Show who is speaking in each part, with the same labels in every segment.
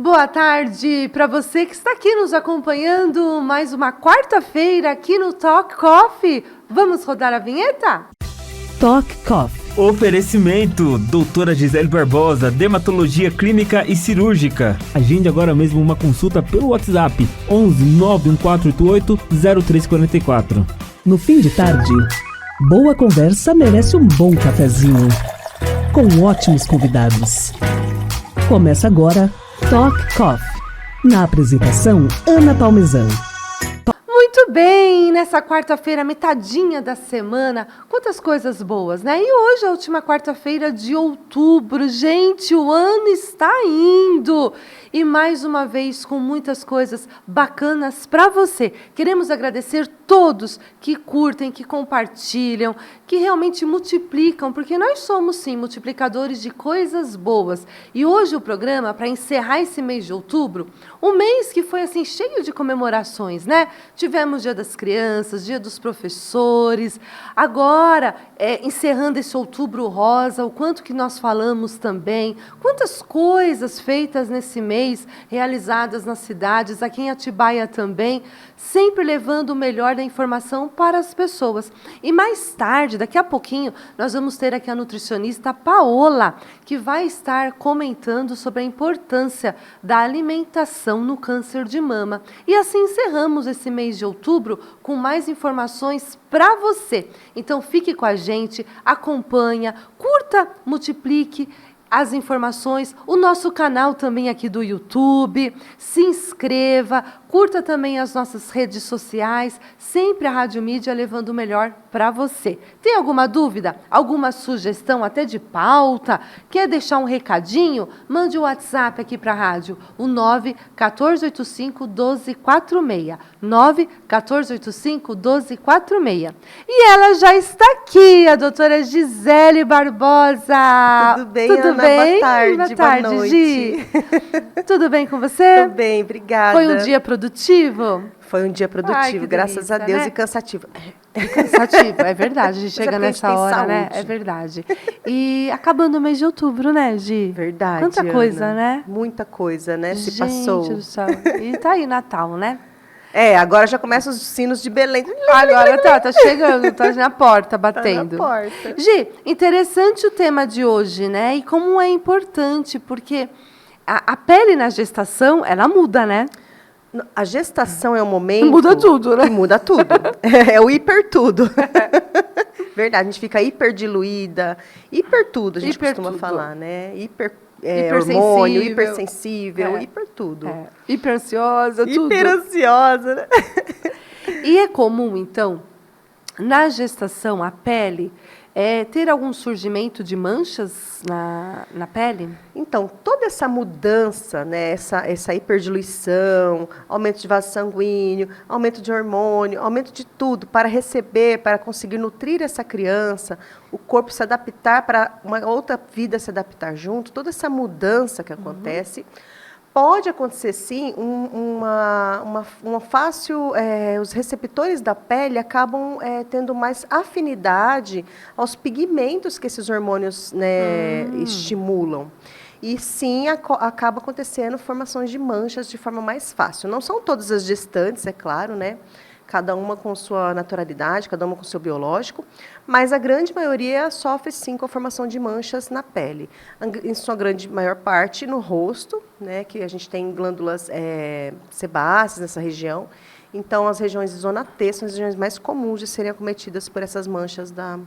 Speaker 1: Boa tarde para você que está aqui nos acompanhando mais uma quarta-feira aqui no Talk Coffee. Vamos rodar a vinheta?
Speaker 2: Talk Coffee.
Speaker 3: Oferecimento, doutora Gisele Barbosa, dermatologia clínica e cirúrgica. Agende agora mesmo uma consulta pelo WhatsApp 11 91488 0344.
Speaker 2: No fim de tarde, boa conversa merece um bom cafezinho, com ótimos convidados. Começa agora Talk Coffee. Na apresentação, Ana Palmezan.
Speaker 1: Muito bem, nessa quarta-feira, metadinha da semana, quantas coisas boas, né? E hoje é a última quarta-feira de outubro. Gente, o ano está indo! E mais uma vez, com muitas coisas bacanas para você. Queremos agradecer todos que curtem, que compartilham, que realmente multiplicam, porque nós somos, sim, multiplicadores de coisas boas. E hoje o programa, para encerrar esse mês de outubro, um mês que foi, assim, cheio de comemorações, né? Tivemos Dia das Crianças, Dia dos Professores, agora, encerrando esse outubro rosa, o quanto que nós falamos também, quantas coisas feitas nesse mês, realizadas nas cidades, aqui em Atibaia também, sempre levando o melhor da informação para as pessoas. E mais tarde, daqui a pouquinho, nós vamos ter aqui a nutricionista Paola, que vai estar comentando sobre a importância da alimentação no câncer de mama. E assim encerramos esse mês de outubro com mais informações para você. Então fique com a gente, acompanha, curta, multiplique as informações, o nosso canal também aqui do YouTube, se inscreva, curta também as nossas redes sociais, sempre a Rádio Mídia levando o melhor para você. Tem alguma dúvida? Alguma sugestão até de pauta? Quer deixar um recadinho? Mande o WhatsApp aqui para a rádio, o 91485-1246, 91485-1246. E ela já está aqui, a doutora Gisele Barbosa.
Speaker 4: Tudo bem,
Speaker 1: Tudo
Speaker 4: Ana?
Speaker 1: bem?
Speaker 4: Boa tarde,
Speaker 1: boa noite.
Speaker 4: Gi.
Speaker 1: Tudo bem com você?
Speaker 4: Tudo bem, obrigada.
Speaker 1: Foi um dia produtivo?
Speaker 4: Foi um dia produtivo, graças
Speaker 1: delícia,
Speaker 4: a Deus,
Speaker 1: né?
Speaker 4: e cansativo.
Speaker 1: Cansativo, é verdade. A gente chega nessa hora,
Speaker 4: saúde.
Speaker 1: né? É verdade. E acabando o mês de outubro, né, Gi?
Speaker 4: Verdade,
Speaker 1: Quanta coisa,
Speaker 4: Ana.
Speaker 1: né?
Speaker 4: Muita coisa, né? Se
Speaker 1: Gente
Speaker 4: passou.
Speaker 1: do céu. E tá aí Natal, né?
Speaker 4: Agora já começam os sinos de Belém.
Speaker 1: Agora tá chegando, tá na porta, batendo.
Speaker 4: Tá na porta.
Speaker 1: Gi, interessante o tema de hoje, né? E como é importante, porque a pele na gestação, ela muda, né?
Speaker 4: A gestação é um momento...
Speaker 1: Muda tudo, né?
Speaker 4: Que muda tudo. É o hiper tudo. Verdade, a gente fica hiper diluída. Hiper tudo, a gente costuma falar, né? Hormônio, hipersensível, hiper tudo.
Speaker 1: Hiper ansiosa, tudo.
Speaker 4: Hiper ansiosa, né?
Speaker 1: E é comum, então, na gestação, a pele ter algum surgimento de manchas na pele?
Speaker 4: Então, toda essa mudança, né, essa hiperdiluição, aumento de vaso sanguíneo, aumento de hormônio, aumento de tudo para receber, para conseguir nutrir essa criança, o corpo se adaptar para uma outra vida se adaptar junto, toda essa mudança que acontece, pode acontecer, sim, uma fácil... os receptores da pele acabam tendo mais afinidade aos pigmentos que esses hormônios, né, estimulam. E, sim, acaba acontecendo formações de manchas de forma mais fácil. Não são todas as gestantes, é claro, né? Cada uma com sua naturalidade, cada uma com seu biológico, mas a grande maioria sofre, sim, com a formação de manchas na pele. Em sua grande maior parte no rosto, né, que a gente tem glândulas sebáceas nessa região. Então, as regiões de zona T são as regiões mais comuns de serem acometidas por essas manchas da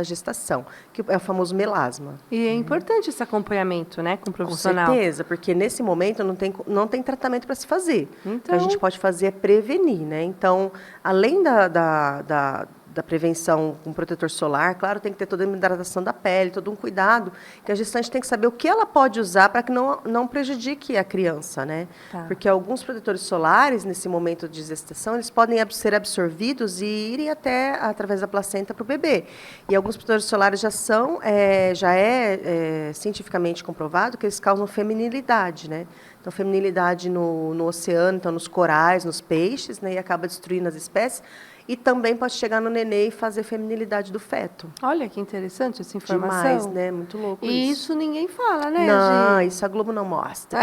Speaker 4: gestação, que é o famoso melasma.
Speaker 1: E é importante esse acompanhamento, né, com o profissional.
Speaker 4: Com certeza, porque nesse momento não tem tratamento para se fazer.
Speaker 1: Então,
Speaker 4: o que a gente pode fazer é prevenir, né? Então, além da prevenção com protetor solar, claro, tem que ter toda a hidratação da pele, todo um cuidado, que a gestante tem que saber o que ela pode usar para que não prejudique a criança, né?
Speaker 1: Tá.
Speaker 4: Porque alguns protetores solares, nesse momento de gestação, eles podem ser absorvidos e irem até, através da placenta, para o bebê. E alguns protetores solares já é cientificamente comprovado que eles causam feminilidade, né? Então, feminilidade no oceano, então nos corais, nos peixes, né? E acaba destruindo as espécies. e também pode chegar no nenê e fazer feminilidade do feto.
Speaker 1: Olha que interessante essa informação.
Speaker 4: Demais, né? Muito louco
Speaker 1: E
Speaker 4: isso.
Speaker 1: isso ninguém fala, né,
Speaker 4: Não,
Speaker 1: Gi?
Speaker 4: isso a Globo não mostra.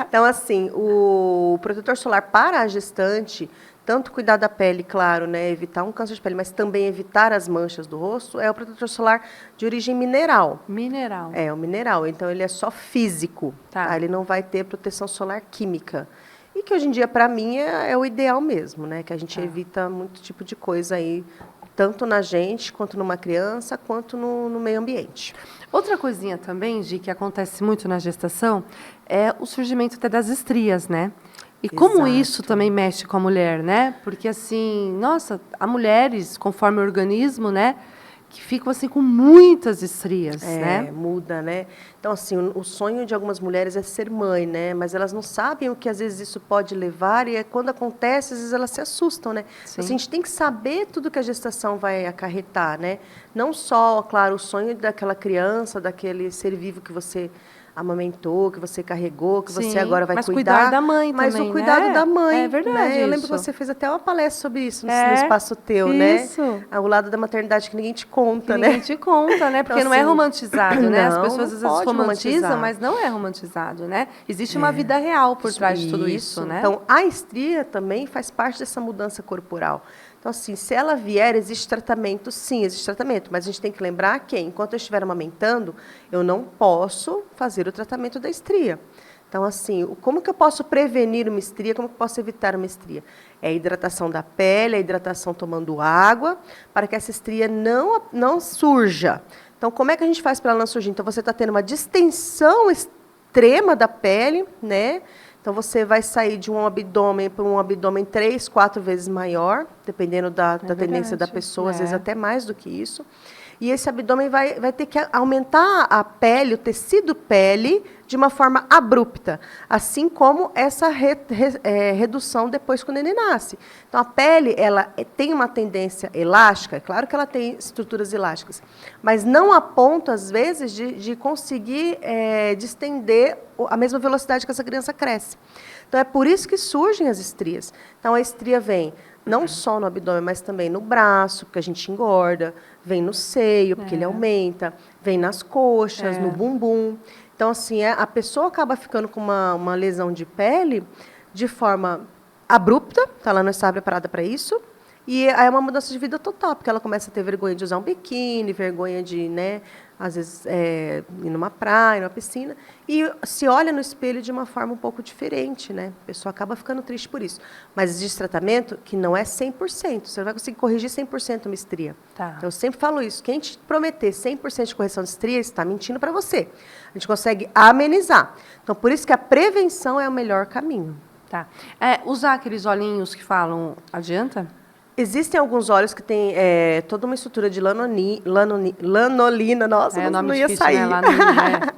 Speaker 4: Então, assim, o protetor solar para a gestante, tanto cuidar da pele, claro, né, evitar um câncer de pele, mas também evitar as manchas do rosto, é o protetor solar de origem mineral.
Speaker 1: Mineral.
Speaker 4: É, o mineral. Então, ele é só físico.
Speaker 1: Tá.
Speaker 4: Ele não vai ter proteção solar química. E que hoje em dia, para mim, é o ideal mesmo, né? Que a gente evita muito tipo de coisa aí, tanto na gente, quanto numa criança, quanto no meio ambiente.
Speaker 1: Outra coisinha também, Gi, que acontece muito na gestação, é o surgimento até das estrias, né? E como
Speaker 4: Exato.
Speaker 1: isso também mexe com a mulher, né? Porque, assim, nossa, há mulheres, conforme o organismo, né? Que ficam, assim, com muitas estrias, né?
Speaker 4: Muda, né? Então, assim, o sonho de algumas mulheres é ser mãe, né? Mas elas não sabem o que, às vezes, isso pode levar. E quando acontece, às vezes, elas se assustam, né?
Speaker 1: Sim.
Speaker 4: Assim, a gente tem que saber tudo que a gestação vai acarretar, né? Não só, claro, o sonho daquela criança, daquele ser vivo que você amamentou, que você carregou, que
Speaker 1: Sim,
Speaker 4: você agora vai
Speaker 1: mas
Speaker 4: cuidar.
Speaker 1: cuidar da mãe
Speaker 4: mas
Speaker 1: também,
Speaker 4: o cuidado
Speaker 1: né?
Speaker 4: da mãe.
Speaker 1: É verdade
Speaker 4: né? Eu lembro
Speaker 1: isso.
Speaker 4: que você fez até uma palestra sobre isso no
Speaker 1: É,
Speaker 4: espaço teu,
Speaker 1: isso.
Speaker 4: né? O lado da maternidade que ninguém te conta,
Speaker 1: Que
Speaker 4: né?
Speaker 1: ninguém te conta, né? Porque
Speaker 4: Então,
Speaker 1: não é
Speaker 4: assim,
Speaker 1: romantizado, né? As
Speaker 4: não,
Speaker 1: pessoas
Speaker 4: não
Speaker 1: às vezes
Speaker 4: pode
Speaker 1: romantizam,
Speaker 4: romantizar.
Speaker 1: mas não é romantizado, né? Existe uma vida real por trás de tudo isso, né?
Speaker 4: Então, a estria também faz parte dessa mudança corporal. Então, assim, se ela vier, existe tratamento? Sim, existe tratamento. Mas a gente tem que lembrar que, enquanto eu estiver amamentando, eu não posso fazer o tratamento da estria. Então, assim, como que eu posso prevenir uma estria? Como que eu posso evitar uma estria? É a hidratação da pele, a hidratação tomando água, para que essa estria não surja. Então, como é que a gente faz para ela não surgir? Então, você está tendo uma distensão extrema da pele, né? Então, você vai sair de um abdômen para um abdômen 3, 4 vezes maior, dependendo da tendência da
Speaker 1: verdade,
Speaker 4: pessoa, às
Speaker 1: é.
Speaker 4: vezes até mais do que isso. E esse abdômen vai ter que aumentar a pele, o tecido pele, de uma forma abrupta, assim como essa redução depois que o neném nasce. Então, a pele ela tem uma tendência elástica, é claro que ela tem estruturas elásticas, mas não a ponto, às vezes, de conseguir distender a mesma velocidade que essa criança cresce. Então, é por isso que surgem as estrias. Então, a estria vem não só no abdômen, mas também no braço, porque a gente engorda, vem no seio, porque ele aumenta, vem nas coxas, no bumbum. Então, assim, a pessoa acaba ficando com uma lesão de pele de forma abrupta, tá? Ela não está preparada para isso, e aí é uma mudança de vida total, porque ela começa a ter vergonha de usar um biquíni, vergonha de, né, às vezes, ir numa praia, numa piscina, e se olha no espelho de uma forma um pouco diferente, né? A pessoa acaba ficando triste por isso. Mas existe tratamento que não é 100%, você não vai conseguir corrigir 100% uma estria.
Speaker 1: Tá.
Speaker 4: Então, eu sempre falo isso, quem te prometer 100% de correção de estria, está mentindo para você. A gente consegue amenizar. Então, por isso que a prevenção é o melhor caminho.
Speaker 1: Tá. Usar aqueles olhinhos que falam, adianta?
Speaker 4: Existem alguns óleos que têm toda uma estrutura de lanolina, nossa, não
Speaker 1: nome
Speaker 4: ia
Speaker 1: difícil,
Speaker 4: sair.
Speaker 1: né? Lanolina,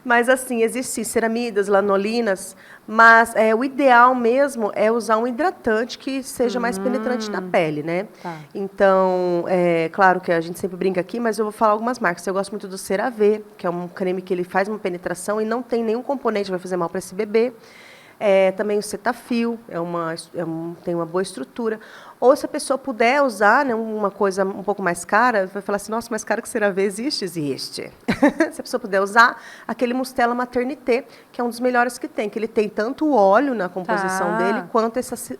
Speaker 4: Mas, assim, existem ceramidas, lanolinas, mas o ideal mesmo é usar um hidratante que seja mais penetrante na pele, né?
Speaker 1: Tá.
Speaker 4: Então, claro que a gente sempre brinca aqui, mas eu vou falar algumas marcas. Eu gosto muito do CeraVe, que é um creme que ele faz uma penetração e não tem nenhum componente que vai fazer mal para esse bebê. Também o Cetaphil, tem uma boa estrutura. Ou se a pessoa puder usar, né, uma coisa um pouco mais cara, vai falar assim, nossa, mais cara que CeraVe existe? Existe. Se a pessoa puder usar, aquele Mustela Maternité, que é um dos melhores que tem, que ele tem tanto o óleo na composição dele, quanto essas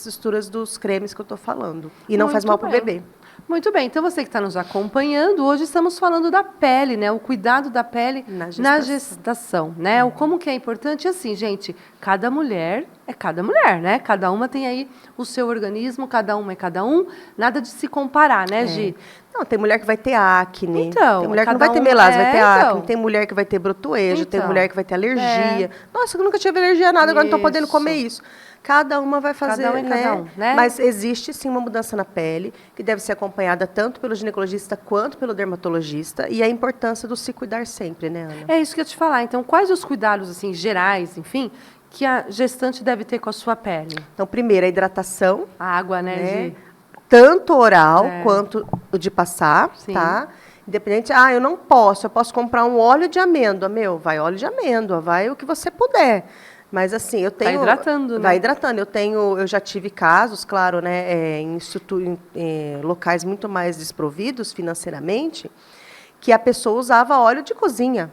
Speaker 4: estruturas dos cremes que eu estou falando. E não faz mal para o bebê.
Speaker 1: Muito bem, então você que está nos acompanhando, hoje estamos falando da pele, né? O cuidado da pele na gestação, né? O como que é importante, assim, gente, cada mulher é cada mulher, né? Cada uma tem aí o seu organismo, cada uma é cada um, nada de se comparar, né, Gi?
Speaker 4: Não, tem mulher que vai ter acne,
Speaker 1: Então,
Speaker 4: tem mulher que não
Speaker 1: cada
Speaker 4: vai ter
Speaker 1: um-
Speaker 4: melasma, vai ter acne,
Speaker 1: então.
Speaker 4: tem mulher que vai ter brotoejo, tem
Speaker 1: Então.
Speaker 4: mulher que vai ter alergia. Nossa, eu nunca tive alergia a nada, agora não estou podendo
Speaker 1: Isso.
Speaker 4: comer isso. Cada uma vai fazer,
Speaker 1: Cada um é
Speaker 4: né?
Speaker 1: cada um, né?
Speaker 4: Mas existe sim uma mudança na pele, que deve ser acompanhada tanto pelo ginecologista quanto pelo dermatologista, e a importância do se cuidar sempre, né, Ana?
Speaker 1: É isso que eu ia te falar. Então, quais os cuidados, assim, gerais, enfim, que a gestante deve ter com a sua pele?
Speaker 4: Então, primeiro, a hidratação,
Speaker 1: A água, né,
Speaker 4: né?
Speaker 1: Gi?
Speaker 4: Tanto oral quanto o de passar,
Speaker 1: Sim.
Speaker 4: tá? Independente, eu não posso, eu posso comprar um óleo de amêndoa, vai óleo de amêndoa, vai o que você puder. Mas assim, eu tenho...
Speaker 1: hidratando, né?
Speaker 4: Vai hidratando. Eu já tive casos, claro, né, em locais muito mais desprovidos financeiramente, que a pessoa usava óleo de cozinha.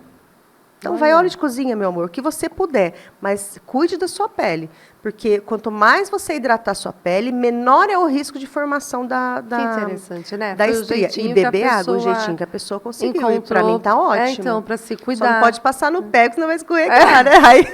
Speaker 4: Então, vai óleo de cozinha, meu amor, o que você puder, mas cuide da sua pele, porque quanto mais você hidratar a sua pele, menor é o risco de formação
Speaker 1: Que interessante, né?
Speaker 4: da
Speaker 1: Foi o
Speaker 4: estria. E
Speaker 1: jeitinho que a
Speaker 4: beber água, o
Speaker 1: pessoa
Speaker 4: jeitinho que a pessoa conseguiu. E
Speaker 1: encontrou.
Speaker 4: pra mim tá ótimo.
Speaker 1: Então, para se
Speaker 4: Só
Speaker 1: cuidar.
Speaker 4: não pode passar no pé, porque senão vai escorregar, né? Aí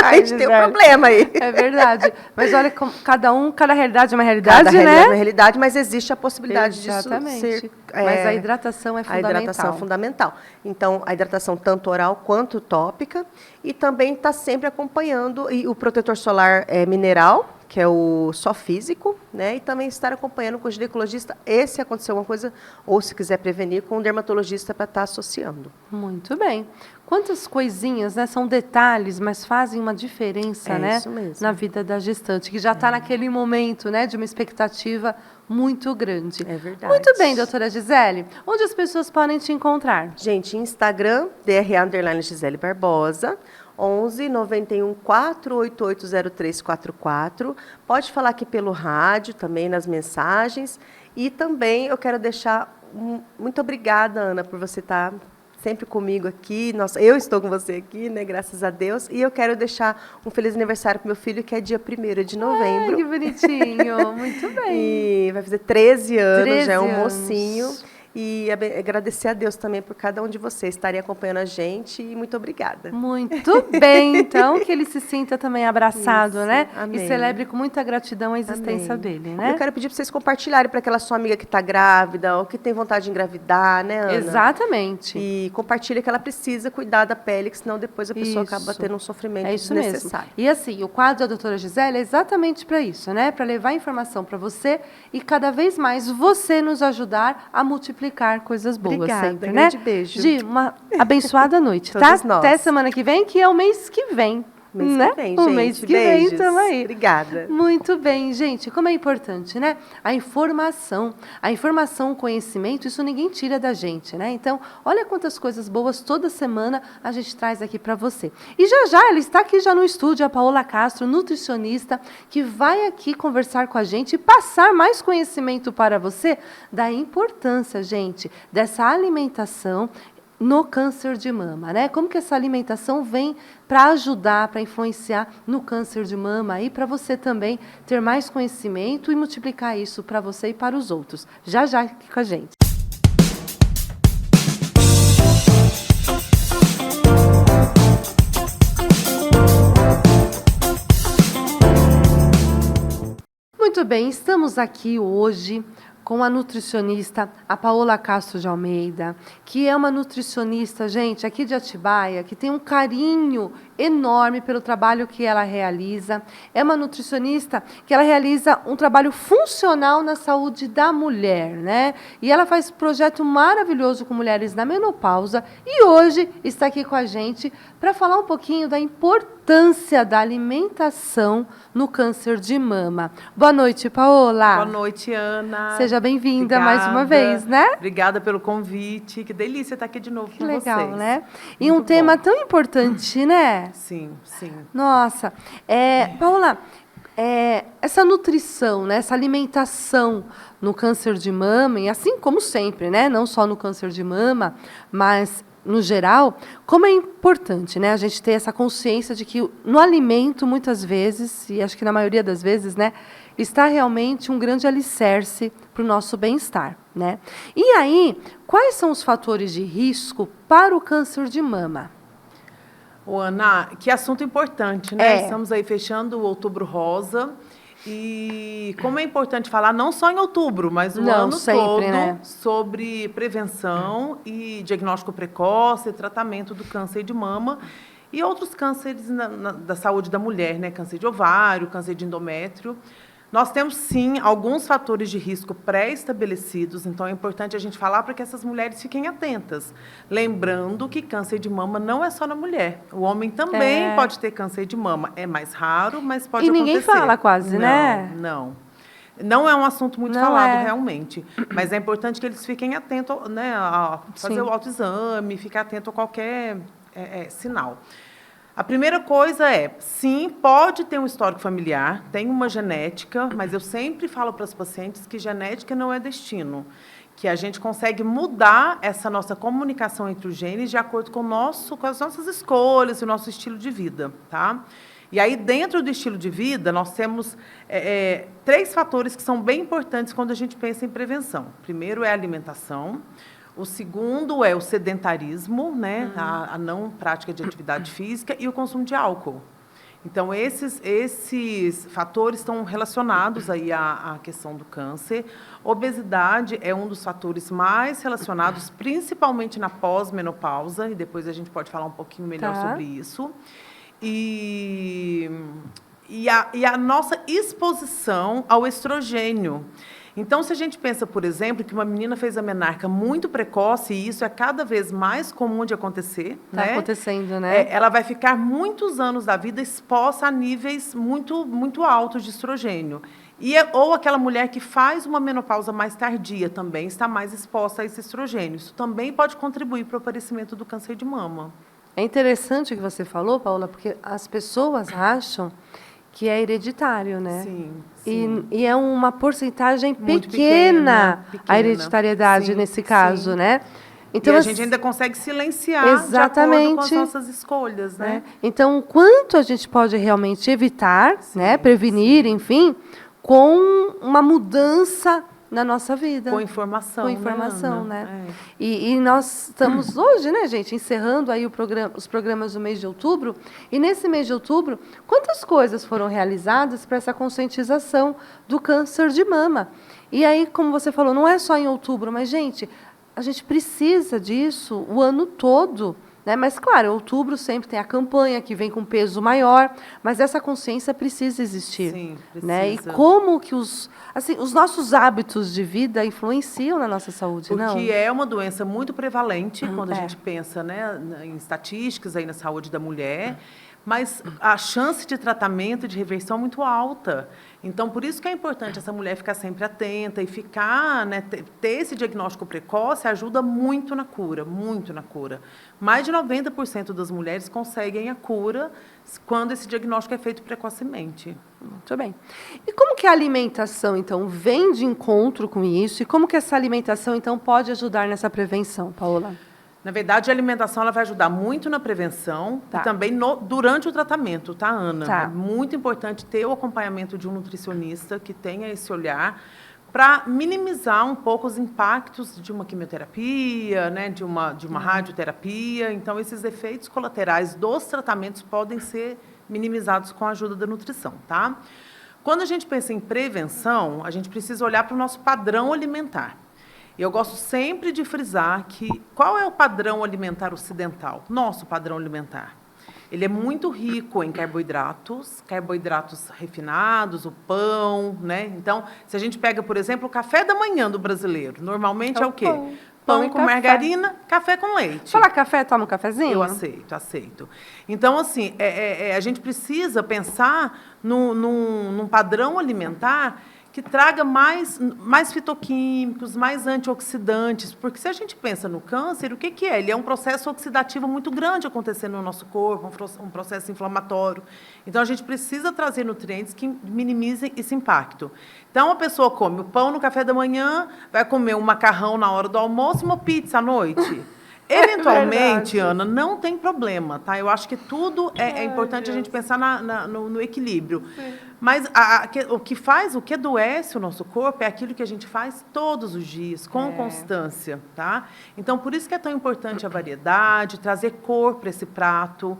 Speaker 4: a gente tem um
Speaker 1: Gisele.
Speaker 4: problema aí.
Speaker 1: É verdade. Mas olha, cada realidade é uma realidade,
Speaker 4: Cada
Speaker 1: né?
Speaker 4: realidade é uma realidade, mas existe a possibilidade
Speaker 1: Exatamente.
Speaker 4: disso ser...
Speaker 1: Mas a hidratação é
Speaker 4: A
Speaker 1: fundamental.
Speaker 4: hidratação é fundamental. Então, a hidratação tanto oral quanto tópica. E também está sempre acompanhando o protetor solar mineral, que é o só físico, né? E também estar acompanhando com o ginecologista, e se acontecer alguma coisa, ou se quiser prevenir, com o dermatologista para estar associando.
Speaker 1: Muito bem. Quantas coisinhas, né? São detalhes, mas fazem uma diferença, né?
Speaker 4: Isso mesmo.
Speaker 1: Na vida da gestante, que já está naquele momento, né? De uma expectativa muito grande.
Speaker 4: É verdade.
Speaker 1: Muito bem, doutora Gisele. Onde as pessoas podem te encontrar?
Speaker 4: Gente, Instagram, @Gisele Barbosa, 11 91 488 0344. Pode falar aqui pelo rádio, também nas mensagens. E também eu quero deixar muito obrigada, Ana, por você estar sempre comigo aqui. Nossa, eu estou com você aqui, né? Graças a Deus. E eu quero deixar um feliz aniversário para meu filho, que é dia 1º de novembro.
Speaker 1: Ai, que bonitinho. Muito bem.
Speaker 4: E vai fazer 13 anos,
Speaker 1: 13
Speaker 4: já é um
Speaker 1: anos.
Speaker 4: mocinho. E agradecer a Deus também por cada um de vocês estarem acompanhando a gente. E muito obrigada.
Speaker 1: Muito bem, então, que ele se sinta também abraçado,
Speaker 4: Isso,
Speaker 1: né?
Speaker 4: amém.
Speaker 1: E celebre com muita gratidão a existência
Speaker 4: Amém.
Speaker 1: dele, né?
Speaker 4: Eu quero pedir para vocês compartilharem para aquela sua amiga que está grávida ou que tem vontade de engravidar, né, Ana?
Speaker 1: Exatamente.
Speaker 4: E compartilha que ela precisa cuidar da pele, que senão depois a pessoa
Speaker 1: Isso.
Speaker 4: acaba tendo um sofrimento
Speaker 1: É isso mesmo.
Speaker 4: desnecessário.
Speaker 1: E assim, o quadro da doutora Gisele é exatamente para isso, né? Para levar informação para você e cada vez mais você nos ajudar a multiplicar coisas boas
Speaker 4: Obrigada,
Speaker 1: sempre, né?
Speaker 4: grande beijo.
Speaker 1: Gi, uma abençoada noite, tá?
Speaker 4: Todos nós.
Speaker 1: Até semana que vem, que é o mês que vem.
Speaker 4: Mês
Speaker 1: né?
Speaker 4: que vem,
Speaker 1: O
Speaker 4: gente.
Speaker 1: mês que
Speaker 4: Beijos.
Speaker 1: vem, tamo aí.
Speaker 4: Obrigada.
Speaker 1: Muito bem, gente. Como é importante, né? A informação, o conhecimento, isso ninguém tira da gente, né? Então, olha quantas coisas boas toda semana a gente traz aqui para você. E já ela está aqui já no estúdio, a Paola Castro, nutricionista, que vai aqui conversar com a gente e passar mais conhecimento para você da importância, gente, dessa alimentação no câncer de mama, né? Como que essa alimentação vem para ajudar, para influenciar no câncer de mama e para você também ter mais conhecimento e multiplicar isso para você e para os outros. Já aqui com a gente. Muito bem, estamos aqui hoje com a nutricionista, a Paola Castro de Almeida, que é uma nutricionista, gente, aqui de Atibaia, que tem um carinho enorme pelo trabalho que ela realiza. É uma nutricionista que ela realiza um trabalho funcional na saúde da mulher, né? E ela faz um projeto maravilhoso com mulheres na menopausa e hoje está aqui com a gente para falar um pouquinho da importância da alimentação no câncer de mama. Boa noite, Paola.
Speaker 5: Boa noite, Ana.
Speaker 1: Seja bem-vinda
Speaker 5: Obrigada.
Speaker 1: mais uma vez, né?
Speaker 5: Obrigada pelo convite. Que delícia estar aqui de novo
Speaker 1: Que
Speaker 5: com
Speaker 1: legal,
Speaker 5: vocês.
Speaker 1: né? E
Speaker 5: Muito
Speaker 1: um tema
Speaker 5: bom.
Speaker 1: tão importante, né?
Speaker 5: Sim, sim.
Speaker 1: Nossa. Paola, essa nutrição, né? Essa alimentação no câncer de mama, e assim como sempre, né? Não só no câncer de mama, mas no geral, como é importante, né, a gente ter essa consciência de que no alimento, muitas vezes, e acho que na maioria das vezes, né, está realmente um grande alicerce para o nosso bem-estar, né? E aí, quais são os fatores de risco para o câncer de mama?
Speaker 5: Ô, Ana, que assunto importante, né?
Speaker 1: É.
Speaker 5: Estamos aí fechando o Outubro Rosa. E como é importante falar, não só em outubro, mas o
Speaker 1: Não,
Speaker 5: ano
Speaker 1: sempre,
Speaker 5: todo,
Speaker 1: né?
Speaker 5: sobre prevenção e diagnóstico precoce e tratamento do câncer de mama e outros cânceres da saúde da mulher, né? Câncer de ovário, câncer de endométrio. Nós temos, sim, alguns fatores de risco pré-estabelecidos, então é importante a gente falar para que essas mulheres fiquem atentas. Lembrando que câncer de mama não é só na mulher. O homem também pode ter câncer de mama. É mais raro, mas pode
Speaker 1: E
Speaker 5: acontecer.
Speaker 1: ninguém fala quase,
Speaker 5: não,
Speaker 1: né?
Speaker 5: Não. Não é um assunto muito
Speaker 1: Não
Speaker 5: falado,
Speaker 1: é.
Speaker 5: realmente. Mas é importante que eles fiquem atentos, né, a fazer
Speaker 1: Sim.
Speaker 5: o autoexame, ficar atento a qualquer sinal. A primeira coisa é, sim, pode ter um histórico familiar, tem uma genética, mas eu sempre falo para as pacientes que genética não é destino, que a gente consegue mudar essa nossa comunicação entre os genes de acordo com as nossas escolhas e o nosso estilo de vida, tá? E aí, dentro do estilo de vida, nós temos 3 fatores que são bem importantes quando a gente pensa em prevenção. Primeiro é a alimentação. O segundo é o sedentarismo, né? A não prática de atividade física e o consumo de álcool. Então, esses fatores estão relacionados aí à questão do câncer. Obesidade é um dos fatores mais relacionados, principalmente na pós-menopausa, e depois a gente pode falar um pouquinho melhor sobre isso. E a nossa exposição ao estrogênio. Então, se a gente pensa, por exemplo, que uma menina fez a menarca muito precoce, e isso é cada vez mais comum de acontecer,
Speaker 1: Está acontecendo, né?
Speaker 5: ela vai ficar muitos anos da vida exposta a níveis muito, muito altos de estrogênio. Ou aquela mulher que faz uma menopausa mais tardia também está mais exposta a esse estrogênio. Isso também pode contribuir para o aparecimento do câncer de mama.
Speaker 1: É interessante o que você falou, Paula, porque as pessoas acham que é hereditário, né?
Speaker 5: Sim, sim.
Speaker 1: E é uma porcentagem
Speaker 5: Muito
Speaker 1: pequena
Speaker 5: pequena.
Speaker 1: a hereditariedade
Speaker 5: Sim,
Speaker 1: nesse caso,
Speaker 5: sim.
Speaker 1: né?
Speaker 5: Então, e a gente ainda consegue silenciar
Speaker 1: exatamente,
Speaker 5: de acordo com as nossas escolhas, né?
Speaker 1: Então, quanto a gente pode realmente evitar, né, prevenir, enfim, com uma mudança na nossa vida.
Speaker 5: Com informação.
Speaker 1: Com informação, né?
Speaker 5: É.
Speaker 1: E nós estamos hoje, né, gente, encerrando aí os programas do mês de outubro. E nesse mês de outubro, quantas coisas foram realizadas para essa conscientização do câncer de mama? E aí, como você falou, não é só em outubro, mas, gente, a gente precisa disso o ano todo. Né? Mas, claro, outubro sempre tem a campanha que vem com peso maior, mas essa consciência precisa existir.
Speaker 5: Sim, precisa.
Speaker 1: Né? E como que os nossos hábitos de vida influenciam na nossa saúde,
Speaker 5: Porque
Speaker 1: não?
Speaker 5: é uma doença muito prevalente quando a gente pensa, né, em estatísticas aí na saúde da mulher, mas a chance de tratamento e de reversão é muito alta. Então, por isso que é importante essa mulher ficar sempre atenta e ficar, né, ter esse diagnóstico precoce ajuda muito na cura, muito na cura. Mais de 90% das mulheres conseguem a cura quando esse diagnóstico é feito precocemente.
Speaker 1: Muito bem. E como que a alimentação, então, vem de encontro com isso? E como que essa alimentação, então, pode ajudar nessa prevenção, Paola?
Speaker 5: Na verdade, a alimentação ela vai ajudar muito na prevenção e também durante o tratamento, tá, Ana?
Speaker 1: Tá.
Speaker 5: É muito importante ter o acompanhamento de um nutricionista que tenha esse olhar para minimizar um pouco os impactos de uma quimioterapia, né, de uma radioterapia. Então, esses efeitos colaterais dos tratamentos podem ser minimizados com a ajuda da nutrição, tá? Quando a gente pensa em prevenção, a gente precisa olhar para o nosso padrão alimentar. E eu gosto sempre de frisar que qual é o padrão alimentar ocidental? Nosso padrão alimentar. Ele é muito rico em carboidratos refinados, o pão, né? Então, se a gente pega, por exemplo, o café da manhã do brasileiro, normalmente é o quê? Pão com margarina, café com leite.
Speaker 1: Fala café, toma um cafezinho?
Speaker 5: Eu aceito. Então, assim, a gente precisa pensar num padrão alimentar que traga mais fitoquímicos, mais antioxidantes, porque se a gente pensa no câncer, o que é? Ele é um processo oxidativo muito grande acontecendo no nosso corpo, um processo inflamatório. Então, a gente precisa trazer nutrientes que minimizem esse impacto. Então, a pessoa come o pão no café da manhã, vai comer um macarrão na hora do almoço e uma pizza à noite. Eventualmente, Ana, não tem problema, tá? Eu acho que tudo é importante a gente pensar no equilíbrio. Sim. Mas o que adoece o nosso corpo é aquilo que a gente faz todos os dias, com constância, tá? Então, por isso que é tão importante a variedade, trazer cor para esse prato.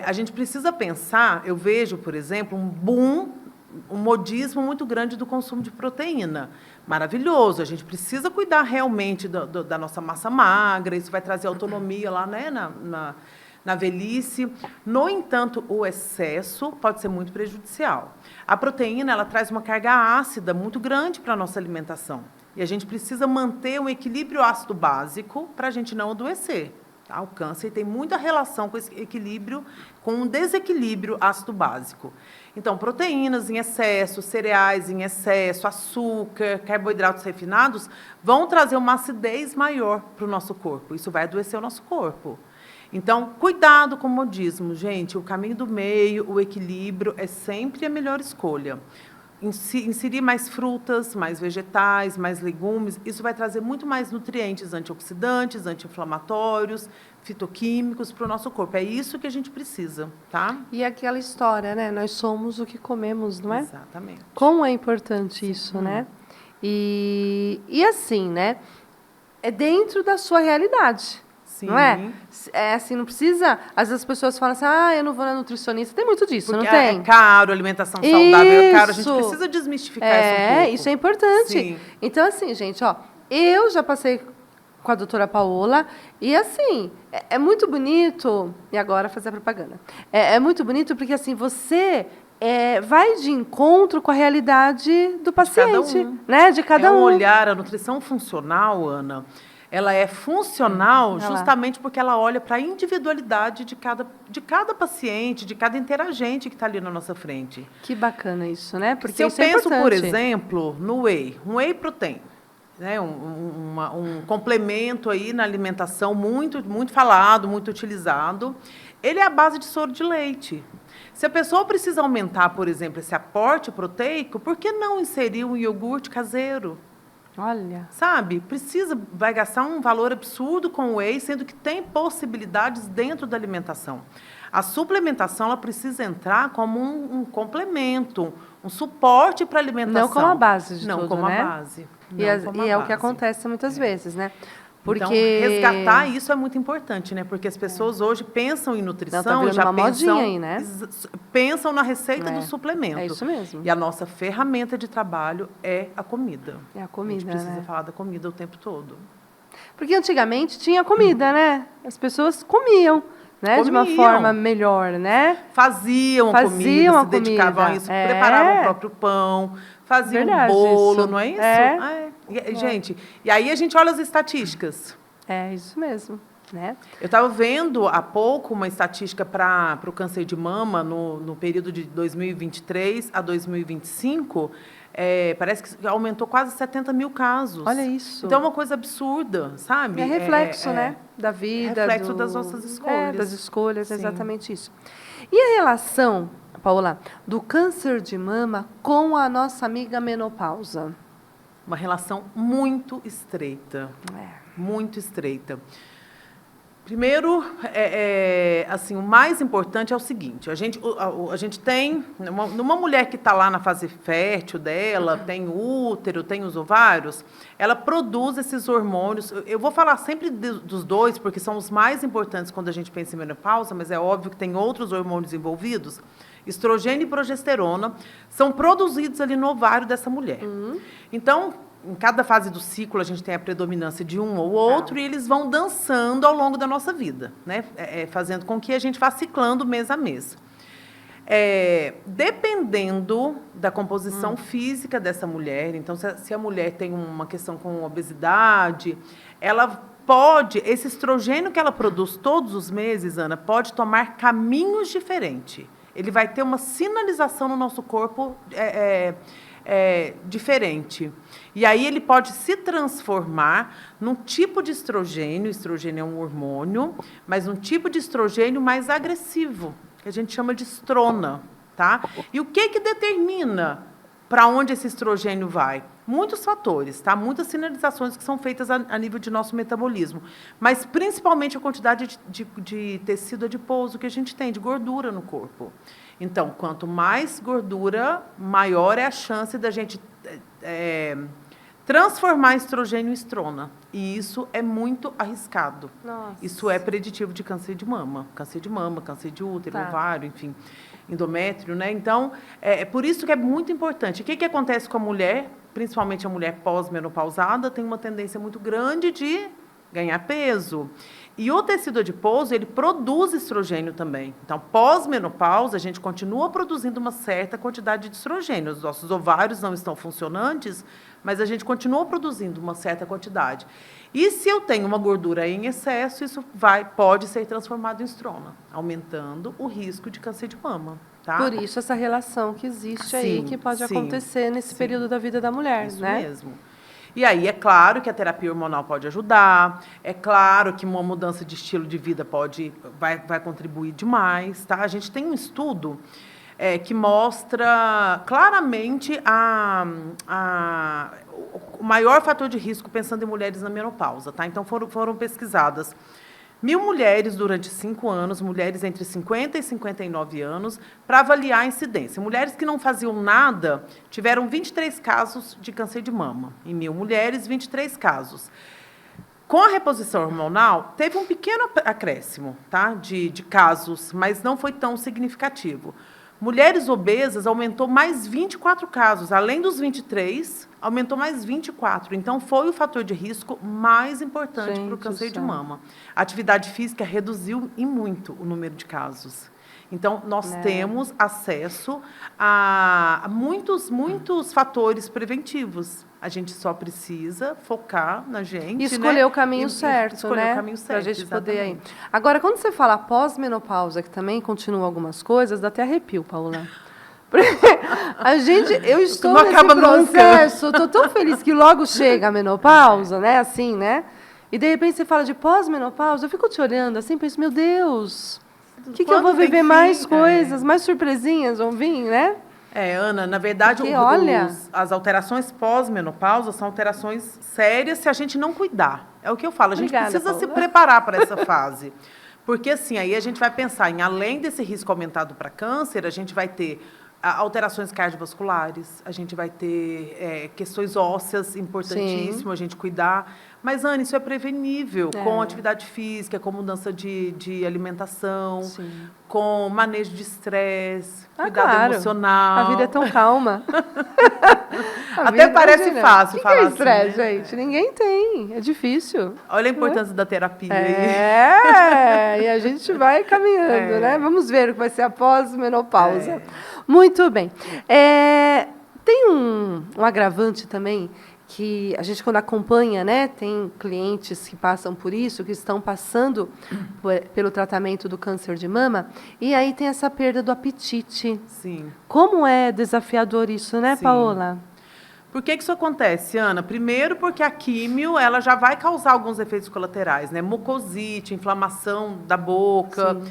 Speaker 5: A gente precisa pensar, eu vejo, por exemplo, um modismo muito grande do consumo de proteína. Maravilhoso, a gente precisa cuidar realmente da nossa massa magra, isso vai trazer autonomia lá, né, na velhice. No entanto, o excesso pode ser muito prejudicial. A proteína, ela traz uma carga ácida muito grande para a nossa alimentação. E a gente precisa manter um equilíbrio ácido básico para a gente não adoecer. Tá? O câncer tem muita relação com esse equilíbrio, com um desequilíbrio ácido básico. Então, proteínas em excesso, cereais em excesso, açúcar, carboidratos refinados vão trazer uma acidez maior para o nosso corpo. Isso vai adoecer o nosso corpo. Então, cuidado com o modismo, gente. O caminho do meio, o equilíbrio é sempre a melhor escolha. Inserir mais frutas, mais vegetais, mais legumes, isso vai trazer muito mais nutrientes antioxidantes, anti-inflamatórios, fitoquímicos para o nosso corpo. É isso que a gente precisa, tá?
Speaker 1: E aquela história, né? Nós somos o que comemos, não é?
Speaker 5: Exatamente.
Speaker 1: Como é importante isso, né? E assim, né? É dentro da sua realidade.
Speaker 5: Sim.
Speaker 1: Não é? É assim, não precisa. Às vezes as pessoas falam assim, eu não vou na nutricionista. Tem muito disso,
Speaker 5: Porque
Speaker 1: não tem?
Speaker 5: é caro, alimentação saudável é caro. A gente
Speaker 1: Isso.
Speaker 5: precisa desmistificar isso um pouco.
Speaker 1: Isso é importante.
Speaker 5: Sim.
Speaker 1: Então, assim, gente, ó, eu já passei com a doutora Paola e, assim, é muito bonito. E agora fazer a propaganda. É muito bonito porque, assim, você vai de encontro com a realidade do paciente, né? De cada um.
Speaker 5: olhar, a nutrição funcional, Ana, ela é funcional justamente porque ela olha para a individualidade de cada paciente, de cada interagente que está ali na nossa frente.
Speaker 1: Que bacana isso, né? Porque
Speaker 5: se eu
Speaker 1: isso é
Speaker 5: penso, por
Speaker 1: importante.
Speaker 5: exemplo, no whey protein, né? Um complemento aí na alimentação muito, muito falado, muito utilizado, ele é a base de soro de leite. Se a pessoa precisa aumentar, por exemplo, esse aporte proteico, por que não inserir um iogurte caseiro?
Speaker 1: Olha.
Speaker 5: Sabe? Vai gastar um valor absurdo com o whey, sendo que tem possibilidades dentro da alimentação. A suplementação, ela precisa entrar como um complemento, um suporte para a alimentação.
Speaker 1: Não como a base de
Speaker 5: não
Speaker 1: tudo,
Speaker 5: como
Speaker 1: né?
Speaker 5: a base.
Speaker 1: E é o que acontece muitas vezes, né? Porque
Speaker 5: Então, resgatar isso é muito importante, né? Porque as pessoas hoje pensam em nutrição,
Speaker 1: tá virando
Speaker 5: já
Speaker 1: uma
Speaker 5: pensam,
Speaker 1: modinha aí, né?
Speaker 5: pensam na receita do suplemento.
Speaker 1: É isso mesmo.
Speaker 5: E a nossa ferramenta de trabalho é a comida.
Speaker 1: É a comida,
Speaker 5: A gente precisa
Speaker 1: né?
Speaker 5: falar da comida o tempo todo.
Speaker 1: Porque antigamente tinha comida, né? As pessoas comiam, né? De uma
Speaker 5: Comiam.
Speaker 1: forma melhor, né?
Speaker 5: Faziam
Speaker 1: Faziam
Speaker 5: comida,
Speaker 1: a
Speaker 5: se dedicavam a
Speaker 1: comida.
Speaker 5: isso, preparavam o próprio pão, faziam um bolo,
Speaker 1: isso.
Speaker 5: não é isso?
Speaker 1: É.
Speaker 5: Gente, e aí a gente olha as estatísticas.
Speaker 1: É isso mesmo, né?
Speaker 5: Eu estava vendo há pouco uma estatística para o câncer de mama no período de 2023 a 2025. Parece que aumentou quase 70 mil casos.
Speaker 1: Olha isso.
Speaker 5: Então, é uma coisa absurda, sabe?
Speaker 1: É reflexo, né? Da vida.
Speaker 5: Reflexo das nossas escolhas.
Speaker 1: Das escolhas,
Speaker 5: Sim.
Speaker 1: exatamente isso. E a relação, Paola, do câncer de mama com a nossa amiga menopausa?
Speaker 5: Uma relação muito estreita. Muito estreita. Primeiro, assim, o mais importante é o seguinte: a gente tem numa mulher que está lá na fase fértil dela, tem útero, tem os ovários, ela produz esses hormônios. Eu vou falar sempre dos dois, porque são os mais importantes quando a gente pensa em menopausa, mas é óbvio que tem outros hormônios envolvidos. Estrogênio e progesterona são produzidos ali no ovário dessa mulher. Então, em cada fase do ciclo, a gente tem a predominância de um ou outro, e eles vão dançando ao longo da nossa vida, né? Fazendo com que a gente vá ciclando mês a mês. Dependendo da composição física dessa mulher, então, se a mulher tem uma questão com obesidade, ela pode, esse estrogênio que ela produz todos os meses, Ana, pode tomar caminhos diferentes. Ele vai ter uma sinalização no nosso corpo diferente. E aí ele pode se transformar num tipo de estrogênio é um hormônio, mas um tipo de estrogênio mais agressivo, que a gente chama de estrona, tá? E o que determina para onde esse estrogênio vai? Muitos fatores, tá? Muitas sinalizações que são feitas a nível de nosso metabolismo, mas principalmente a quantidade de tecido adiposo que a gente tem, de gordura no corpo. Então, quanto mais gordura, maior é a chance da gente transformar estrogênio em estrona. E isso é muito arriscado.
Speaker 1: Nossa.
Speaker 5: Isso é preditivo de câncer de mama, câncer de útero, ovário, enfim, endométrio, né? Então, por isso que é muito importante. O que acontece com a mulher, principalmente a mulher pós-menopausada, tem uma tendência muito grande de ganhar peso. E o tecido adiposo, ele produz estrogênio também. Então, pós-menopausa, a gente continua produzindo uma certa quantidade de estrogênio. Os nossos ovários não estão funcionantes, mas a gente continua produzindo uma certa quantidade. E se eu tenho uma gordura em excesso, isso pode ser transformado em estrona, aumentando o risco de câncer de mama. Tá?
Speaker 1: Por isso, essa relação que existe aí, que pode acontecer nesse período da vida da mulher,
Speaker 5: isso
Speaker 1: né?
Speaker 5: Isso mesmo. E aí, é claro que a terapia hormonal pode ajudar, é claro que uma mudança de estilo de vida vai contribuir demais, tá? A gente tem um estudo que mostra claramente o maior fator de risco pensando em mulheres na menopausa, tá? Então, foram pesquisadas 1.000 mulheres durante 5 anos, mulheres entre 50 e 59 anos, para avaliar a incidência. Mulheres que não faziam nada tiveram 23 casos de câncer de mama. Em 1.000 mulheres, 23 casos. Com a reposição hormonal, teve um pequeno acréscimo, tá, de casos, mas não foi tão significativo. Mulheres obesas aumentou mais 24 casos. Além dos 23, aumentou mais 24. Então, foi o fator de risco mais importante para o câncer de mama. A atividade física reduziu em muito o número de casos. Então, nós temos acesso a muitos fatores preventivos. A gente só precisa focar na gente,
Speaker 1: e escolher,
Speaker 5: né?
Speaker 1: o caminho certo,
Speaker 5: escolher
Speaker 1: né?
Speaker 5: o caminho certo,
Speaker 1: para a gente poder ir.
Speaker 5: exatamente.
Speaker 1: Agora, quando você fala pós-menopausa, que também continua algumas coisas, dá até arrepio, Paula. Eu estou
Speaker 5: Não
Speaker 1: nesse
Speaker 5: acaba nunca.
Speaker 1: processo, estou tão feliz que logo chega a menopausa, né? Assim, né? E de repente você fala de pós-menopausa, eu fico te olhando assim, penso, meu Deus, o que eu vou
Speaker 5: Quando tem
Speaker 1: viver
Speaker 5: fim,
Speaker 1: mais coisas, mais surpresinhas vão vir, né?
Speaker 5: Ana, na verdade,
Speaker 1: Porque, olha,
Speaker 5: as alterações pós-menopausa são alterações sérias se a gente não cuidar. É o que eu falo, a gente
Speaker 1: Obrigada,
Speaker 5: precisa se
Speaker 1: Paula.
Speaker 5: preparar para essa fase. Porque, assim, aí a gente vai pensar em, além desse risco aumentado para câncer, a gente vai ter alterações cardiovasculares, a gente vai ter questões ósseas, importantíssimo a gente cuidar. Mas, Ana, isso é prevenível com atividade física, com mudança de alimentação, com manejo de estresse, cuidado emocional.
Speaker 1: A vida é tão calma.
Speaker 5: Até parece fácil
Speaker 1: falar
Speaker 5: falar
Speaker 1: assim, estresse,
Speaker 5: né?
Speaker 1: gente? Ninguém tem. É difícil.
Speaker 5: Olha a importância da terapia
Speaker 1: aí. E a gente vai caminhando, né? Vamos ver o que vai ser após menopausa. Muito bem. Tem um agravante também, que a gente, quando acompanha, né, tem clientes que passam por isso, que estão passando pelo tratamento do câncer de mama, e aí tem essa perda do apetite.
Speaker 5: Sim.
Speaker 1: Como é desafiador isso, né,
Speaker 5: Sim.
Speaker 1: Paola?
Speaker 5: Por que isso acontece, Ana? Primeiro, porque a químio ela já vai causar alguns efeitos colaterais, né? Mucosite, inflamação da boca,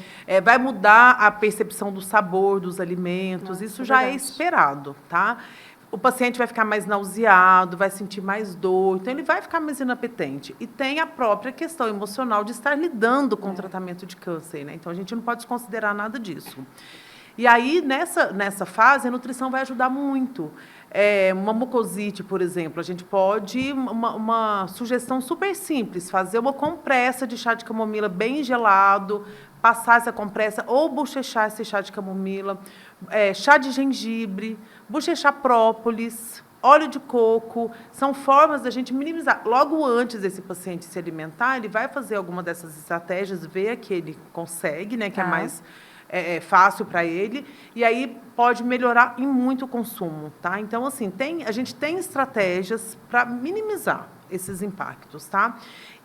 Speaker 5: vai mudar a percepção do sabor dos alimentos. Isso já é esperado, tá? O paciente vai ficar mais nauseado, vai sentir mais dor, então ele vai ficar mais inapetente. E tem a própria questão emocional de estar lidando com o tratamento de câncer, né? Então a gente não pode desconsiderar nada disso. E aí, nessa fase, a nutrição vai ajudar muito. Uma mucosite, por exemplo, a gente pode, uma sugestão super simples, fazer uma compressa de chá de camomila bem gelado, passar essa compressa ou bochechar esse chá de camomila, chá de gengibre, bochechar própolis, óleo de coco, são formas da gente minimizar. Logo antes desse paciente se alimentar, ele vai fazer alguma dessas estratégias, ver que ele consegue, né, que é mais fácil para ele, e aí pode melhorar em muito o consumo, tá? Então, assim, a gente tem estratégias para minimizar esses impactos, tá?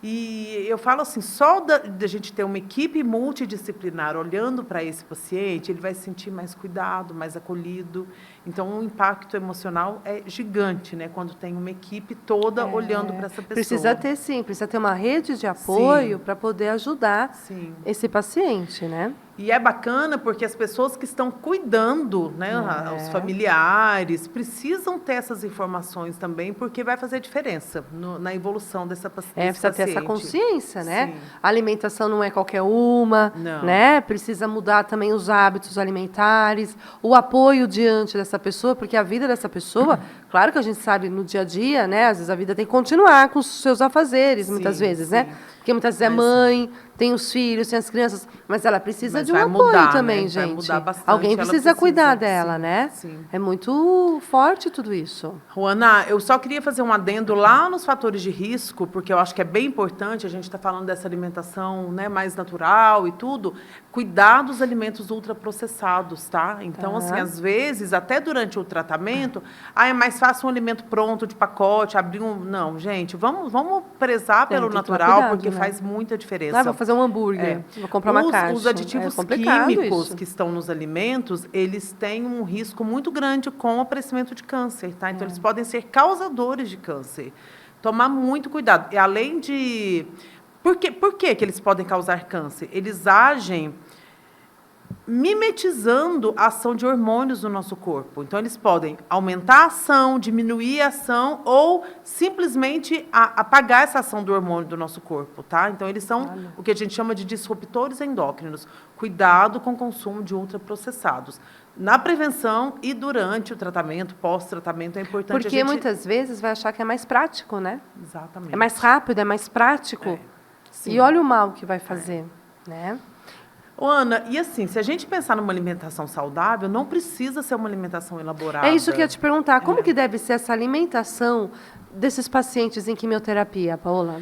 Speaker 5: E eu falo assim, só da gente ter uma equipe multidisciplinar olhando para esse paciente, ele vai se sentir mais cuidado, mais acolhido. Então, o impacto emocional é gigante, né? Quando tem uma equipe toda olhando para essa pessoa.
Speaker 1: Precisa ter uma rede de apoio para poder ajudar esse paciente, né?
Speaker 5: E é bacana porque as pessoas que estão cuidando, né, os familiares, precisam ter essas informações também, porque vai fazer diferença na evolução desse paciente.
Speaker 1: Precisa ter essa consciência, né?
Speaker 5: Sim.
Speaker 1: A alimentação não é qualquer uma, né? Precisa mudar também os hábitos alimentares, o apoio diante dessa pessoa, porque a vida dessa pessoa, claro que a gente sabe no dia a dia, né? Às vezes a vida tem que continuar com os seus afazeres, muitas vezes, né? Porque muitas vezes é mãe, tem os filhos, tem as crianças, mas ela precisa de um apoio também, gente.
Speaker 5: Vai mudar bastante.
Speaker 1: Alguém precisa cuidar dela, né?
Speaker 5: Sim.
Speaker 1: É muito forte tudo isso.
Speaker 5: Juana, eu só queria fazer um adendo lá nos fatores de risco, porque eu acho que é bem importante, a gente está falando dessa alimentação, né, mais natural e tudo, cuidar dos alimentos ultraprocessados, tá? Então, assim, às vezes, até durante o tratamento, é mais fácil um alimento pronto, de pacote, abrir um... Não, gente, vamos prezar pelo natural, cuidado, porque faz muita diferença.
Speaker 1: Vou fazer um hambúrguer, vou comprar uma caixa.
Speaker 5: Os aditivos químicos que estão nos alimentos, eles têm um risco muito grande com o aparecimento de câncer, tá? Então, eles podem ser causadores de câncer. Tomar muito cuidado. E além de... Por que eles podem causar câncer? Eles agem mimetizando a ação de hormônios no nosso corpo. Então, eles podem aumentar a ação, diminuir a ação ou simplesmente apagar essa ação do hormônio do nosso corpo, tá? Então, eles são o que a gente chama de disruptores endócrinos. Cuidado com o consumo de ultraprocessados. Na prevenção e durante o tratamento, pós-tratamento, é importante
Speaker 1: Porque muitas vezes vai achar que é mais prático, né?
Speaker 5: Exatamente.
Speaker 1: É mais rápido, é mais prático.
Speaker 5: Sim.
Speaker 1: E olha o mal que vai fazer, né?
Speaker 5: Ô, Ana, e assim, se a gente pensar numa alimentação saudável, não precisa ser uma alimentação elaborada.
Speaker 1: É isso que eu ia te perguntar. Como que deve ser essa alimentação desses pacientes em quimioterapia, Paola?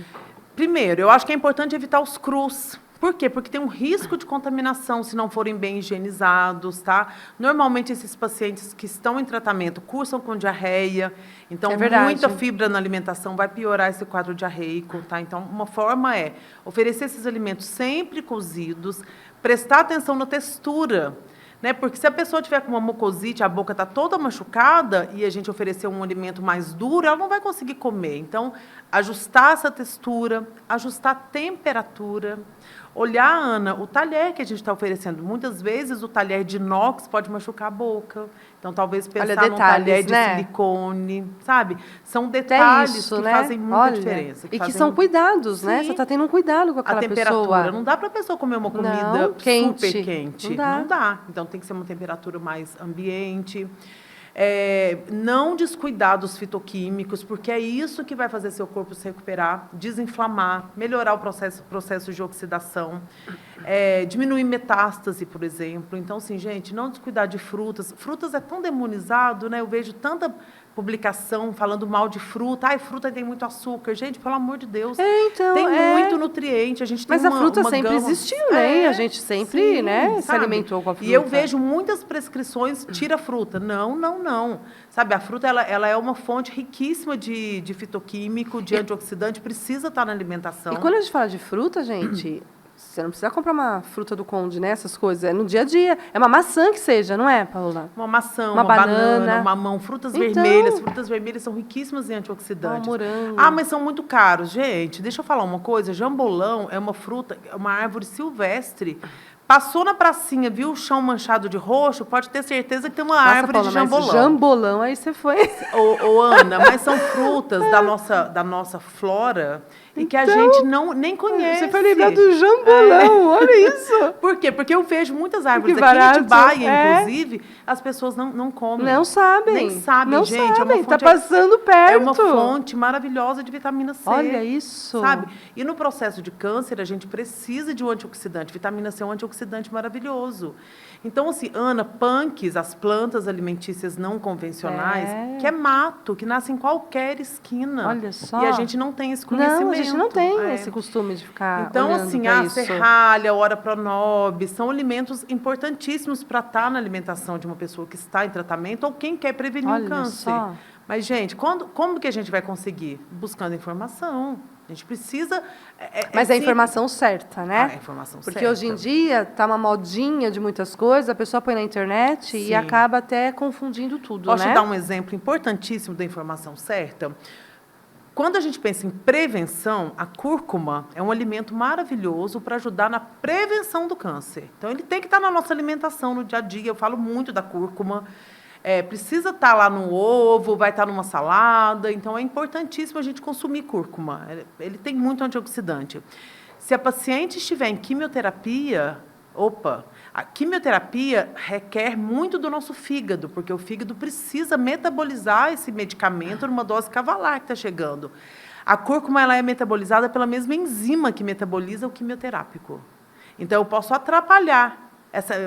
Speaker 5: Primeiro, eu acho que é importante evitar os crus. Por quê? Porque tem um risco de contaminação se não forem bem higienizados, tá? Normalmente, esses pacientes que estão em tratamento cursam com diarreia. Então, muita fibra na alimentação vai piorar esse quadro diarreico, tá? Então, uma forma é oferecer esses alimentos sempre cozidos, prestar atenção na textura, né? Porque se a pessoa tiver com uma mucosite, a boca está toda machucada e a gente oferecer um alimento mais duro, ela não vai conseguir comer. Então, ajustar essa textura, ajustar a temperatura. Olhar, Ana, o talher que a gente está oferecendo. Muitas vezes o talher de inox pode machucar a boca. Então, talvez pensar num talher de silicone, sabe? São detalhes que fazem muita diferença.
Speaker 1: E que são cuidados, né? Você está tendo um cuidado com aquela pessoa. A temperatura.
Speaker 5: Não dá para a pessoa comer uma comida super quente. Não dá. Então, tem que ser uma temperatura mais ambiente. Não descuidar dos fitoquímicos, porque é isso que vai fazer seu corpo se recuperar, desinflamar, melhorar o processo de oxidação, diminuir metástase, por exemplo. Então, assim, gente, não descuidar de frutas. Frutas é tão demonizado, né? Eu vejo tanta publicação falando mal de fruta. Ai, fruta tem muito açúcar. Gente, pelo amor de Deus. Tem muito nutriente. A gente tem
Speaker 1: Mas a fruta sempre existiu, né? A gente sempre, né, se alimentou com a fruta.
Speaker 5: E eu vejo muitas prescrições, tira a fruta. Não. Sabe, a fruta ela é uma fonte riquíssima de fitoquímico, de antioxidante, precisa estar na alimentação.
Speaker 1: E quando a gente fala de fruta, gente, você não precisa comprar uma fruta do Conde, né? Essas coisas. É no dia a dia. É uma maçã que seja, não é, Paola?
Speaker 5: Uma maçã, uma banana, um mamão, frutas vermelhas. Frutas vermelhas são riquíssimas em antioxidantes.
Speaker 1: Morango.
Speaker 5: Mas são muito caros. Gente, deixa eu falar uma coisa. Jambolão é uma fruta, é uma árvore silvestre. Passou na pracinha, viu o chão manchado de roxo, pode ter certeza que tem uma árvore de jambolão.
Speaker 1: Mas jambolão, aí você foi...
Speaker 5: Ô, Ana, mas são frutas da nossa flora e que a gente nem conhece.
Speaker 1: Você foi lembrar do jambolão, olha isso.
Speaker 5: Por quê? Porque eu vejo muitas árvores aqui em Atibaia, inclusive, as pessoas não comem.
Speaker 1: Não sabem.
Speaker 5: Nem sabem, gente.
Speaker 1: Sabem. Está passando perto.
Speaker 5: É uma fonte maravilhosa de vitamina C.
Speaker 1: Olha isso.
Speaker 5: Sabe? E no processo de câncer, a gente precisa de um antioxidante. Vitamina C é um antioxidante maravilhoso. Então, assim, Ana, punks, as plantas alimentícias não convencionais, que é mato, que nasce em qualquer esquina.
Speaker 1: Olha só.
Speaker 5: E a gente não tem esse conhecimento.
Speaker 1: Não, a gente não tem esse costume de ficar
Speaker 5: Então, assim, a serralha, a ora pronobis, são alimentos importantíssimos para estar na alimentação de uma pessoa que está em tratamento ou quem quer prevenir o câncer. Só. Mas, gente, como que a gente vai conseguir? Buscando informação. A gente precisa...
Speaker 1: Mas a informação certa, né?
Speaker 5: A informação
Speaker 1: Porque
Speaker 5: certa.
Speaker 1: Hoje em dia está uma modinha de muitas coisas, a pessoa põe na internet e acaba até confundindo tudo,
Speaker 5: Posso
Speaker 1: né?
Speaker 5: te dar um exemplo importantíssimo da informação certa? Quando a gente pensa em prevenção, a cúrcuma é um alimento maravilhoso para ajudar na prevenção do câncer. Então, ele tem que estar na nossa alimentação, no dia a dia. Eu falo muito da cúrcuma. Precisa estar lá no ovo, vai estar numa salada. Então, é importantíssimo a gente consumir cúrcuma. Ele tem muito antioxidante. Se a paciente estiver em quimioterapia, a quimioterapia requer muito do nosso fígado, porque o fígado precisa metabolizar esse medicamento numa dose cavalar que está chegando. A cúrcuma ela é metabolizada pela mesma enzima que metaboliza o quimioterápico. Então, eu posso atrapalhar.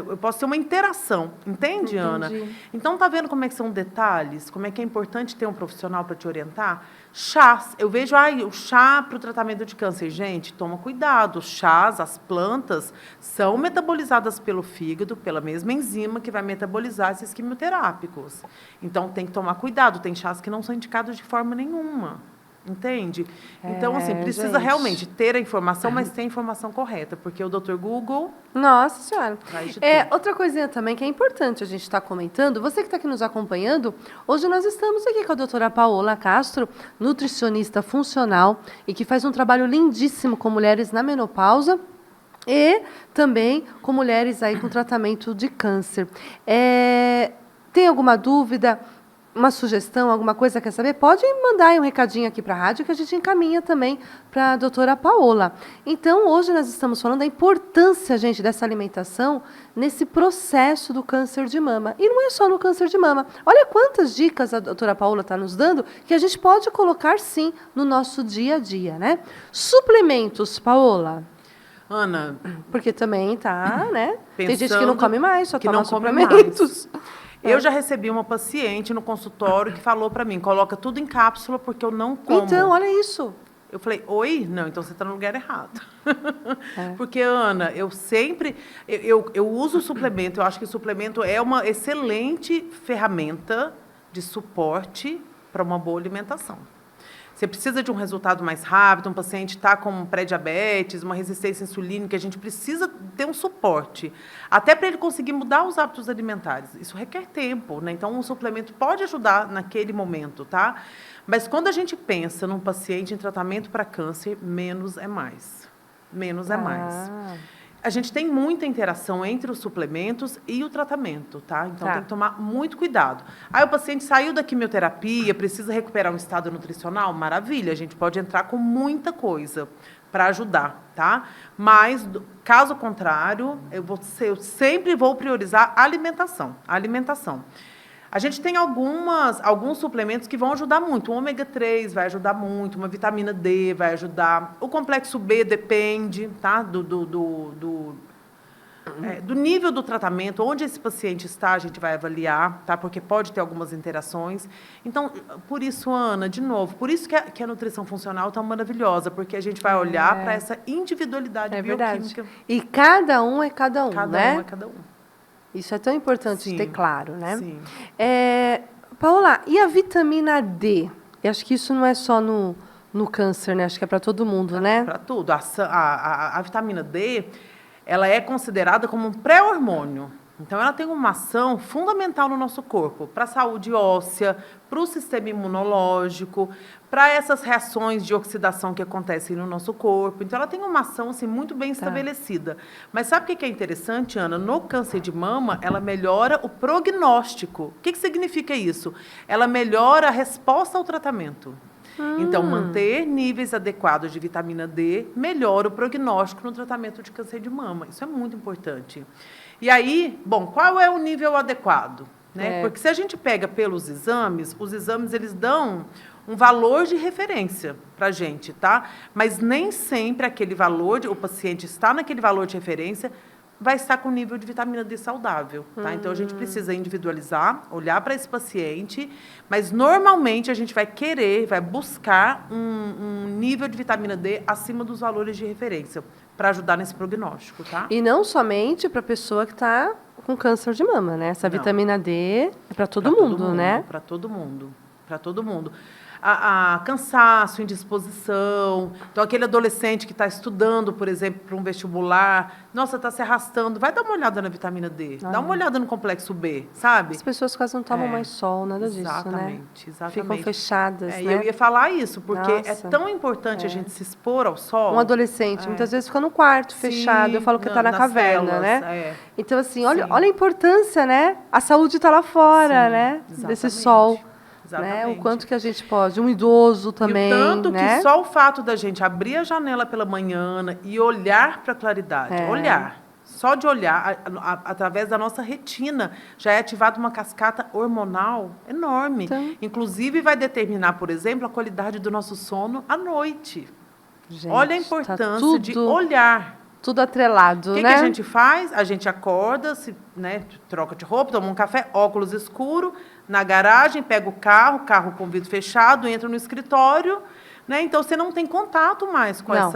Speaker 5: Eu posso ter uma interação, entende, Ana? Então, tá vendo como é que são detalhes? Como é que é importante ter um profissional para te orientar? Chás. Eu vejo o chá para o tratamento de câncer. Gente, toma cuidado. Os chás, as plantas, são metabolizadas pelo fígado, pela mesma enzima que vai metabolizar esses quimioterápicos. Então, tem que tomar cuidado. Tem chás que não são indicados de forma nenhuma. Entende? Então, assim, precisa
Speaker 1: gente.
Speaker 5: realmente ter a informação, mas ter a informação correta, porque o Dr. Google
Speaker 1: Nossa Senhora.
Speaker 5: faz de
Speaker 1: Outra coisinha também que é importante a gente estar comentando, você que está aqui nos acompanhando, hoje nós estamos aqui com a doutora Paola Castro, nutricionista funcional e que faz um trabalho lindíssimo com mulheres na menopausa e também com mulheres aí com tratamento de câncer. Tem alguma dúvida? Uma sugestão, alguma coisa, quer saber? Pode mandar aí um recadinho aqui para a rádio que a gente encaminha também para a doutora Paola. Então, hoje nós estamos falando da importância, gente, dessa alimentação nesse processo do câncer de mama. E não é só no câncer de mama. Olha quantas dicas a doutora Paola está nos dando que a gente pode colocar, sim, no nosso dia a dia, né? Suplementos, Paola.
Speaker 5: Ana,
Speaker 1: Porque também tá, né? Tem gente que
Speaker 5: pensando
Speaker 1: não come mais, só
Speaker 5: que
Speaker 1: toma
Speaker 5: não come
Speaker 1: suplementos.
Speaker 5: eu já recebi uma paciente no consultório que falou para mim, coloca tudo em cápsula porque eu não como.
Speaker 1: Então, olha isso.
Speaker 5: Eu falei, oi? Não, então você está no lugar errado. Porque, Ana, eu sempre... Eu uso suplemento, eu acho que o suplemento é uma excelente ferramenta de suporte para uma boa alimentação. Você precisa de um resultado mais rápido, um paciente está com pré-diabetes, uma resistência insulínica, a gente precisa ter um suporte, até para ele conseguir mudar os hábitos alimentares. Isso requer tempo, né? Então, um suplemento pode ajudar naquele momento, tá? Mas quando a gente pensa num paciente em tratamento para câncer, menos é mais. Menos é mais. A gente tem muita interação entre os suplementos e o tratamento, tá? Então, tem que tomar muito cuidado. Aí, o paciente saiu da quimioterapia, precisa recuperar um estado nutricional? Maravilha, a gente pode entrar com muita coisa para ajudar, tá? Mas, caso contrário, eu sempre vou priorizar a alimentação. A alimentação. A gente tem alguns suplementos que vão ajudar muito. O ômega 3 vai ajudar muito, uma vitamina D vai ajudar. O complexo B depende, tá? Do nível do tratamento, onde esse paciente está, a gente vai avaliar, tá? Porque pode ter algumas interações. Então, por isso, Ana, de novo, por isso que a nutrição funcional está maravilhosa, porque a gente vai olhar para essa individualidade bioquímica.
Speaker 1: Verdade. E cada um é cada um, né?
Speaker 5: Cada um é cada um.
Speaker 1: Isso é tão importante de ter claro, né?
Speaker 5: Sim.
Speaker 1: Paola, e a vitamina D? Eu acho que isso não é só no câncer, né? Acho que é para todo mundo, né?
Speaker 5: Para tudo. A vitamina D, ela é considerada como um pré-hormônio. Então, ela tem uma ação fundamental no nosso corpo, para a saúde óssea, para o sistema imunológico, para essas reações de oxidação que acontecem no nosso corpo. Então, ela tem uma ação assim, muito bem estabelecida. Mas sabe o que é interessante, Ana? No câncer de mama, ela melhora o prognóstico. O que significa isso? Ela melhora a resposta ao tratamento. Então, manter níveis adequados de vitamina D melhora o prognóstico no tratamento de câncer de mama. Isso é muito importante. E aí, bom, qual é o nível adequado? Né? Porque se a gente pega pelos exames, os exames eles dão um valor de referência para a gente, tá? Mas nem sempre aquele valor, o paciente está naquele valor de referência, vai estar com nível de vitamina D saudável, tá? Então, a gente precisa individualizar, olhar para esse paciente, mas normalmente a gente vai buscar um nível de vitamina D acima dos valores de referência para ajudar nesse prognóstico, tá?
Speaker 1: E não somente para a pessoa que está com câncer de mama, né? Essa vitamina D é para todo mundo, né?
Speaker 5: Para todo mundo, para todo mundo. Cansaço, indisposição. Então, aquele adolescente que está estudando, por exemplo, para um vestibular, nossa, está se arrastando. Vai dar uma olhada na vitamina D, dá uma olhada no complexo B, sabe?
Speaker 1: As pessoas quase não tomam mais sol, nada disso, né?
Speaker 5: Exatamente.
Speaker 1: Ficam fechadas, né?
Speaker 5: E eu ia falar isso, porque é tão importante a gente se expor ao sol.
Speaker 1: Um adolescente, muitas vezes fica no quarto, fechado. Eu falo que está na caverna,
Speaker 5: células,
Speaker 1: né? Então, assim, olha a importância, né? A saúde está lá fora, né? Desse sol. Né? O quanto que a gente pode, um idoso também.
Speaker 5: E o tanto
Speaker 1: né?
Speaker 5: que só o fato da gente abrir a janela pela manhã e olhar para a claridade, só de olhar, através da nossa retina, já é ativada uma cascata hormonal enorme. Então, inclusive, vai determinar, por exemplo, a qualidade do nosso sono à noite.
Speaker 1: Gente,
Speaker 5: olha a importância de olhar.
Speaker 1: Tudo atrelado,
Speaker 5: né? O que a gente faz? A gente acorda, troca de roupa, toma um café, óculos escuro, na garagem, pega o carro com o vidro fechado, entra no escritório, né? Então, você não tem contato mais com,
Speaker 1: Não.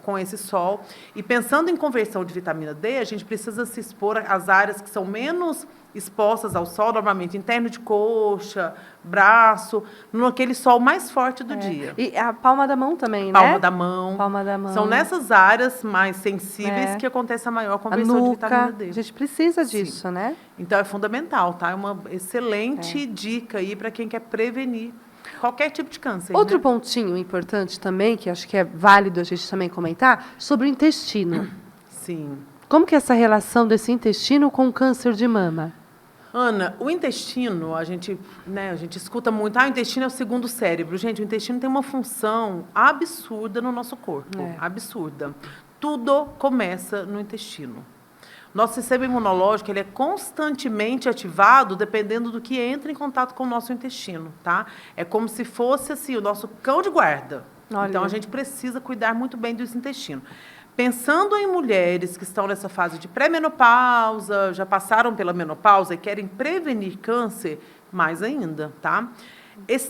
Speaker 5: com esse sol. E pensando em conversão de vitamina D, a gente precisa se expor às áreas que são menos expostas ao sol, normalmente interno de coxa, braço, naquele sol mais forte do dia.
Speaker 1: E a palma da mão também, né?
Speaker 5: Palma da mão.
Speaker 1: Palma da mão.
Speaker 5: São nessas áreas mais sensíveis
Speaker 1: É.
Speaker 5: que acontece a maior
Speaker 1: A
Speaker 5: conversão de vitamina
Speaker 1: nuca.
Speaker 5: D.
Speaker 1: A gente precisa
Speaker 5: Sim.
Speaker 1: disso, né?
Speaker 5: Então, é fundamental, tá? É uma excelente dica aí para quem quer prevenir qualquer tipo de câncer.
Speaker 1: Outro
Speaker 5: né?
Speaker 1: pontinho importante também, que acho que é válido a gente também comentar, sobre o intestino.
Speaker 5: Sim.
Speaker 1: Como que é essa relação desse intestino com o câncer de mama?
Speaker 5: Ana, o intestino, a gente escuta muito, o intestino é o segundo cérebro. Gente, o intestino tem uma função absurda no nosso corpo, absurda. Tudo começa no intestino. Nosso sistema imunológico ele é constantemente ativado dependendo do que entra em contato com o nosso intestino, tá? É como se fosse assim, o nosso cão de guarda.
Speaker 1: Olha.
Speaker 5: Então, a gente precisa cuidar muito bem do intestino. Pensando em mulheres que estão nessa fase de pré-menopausa, já passaram pela menopausa e querem prevenir câncer, mais ainda, tá?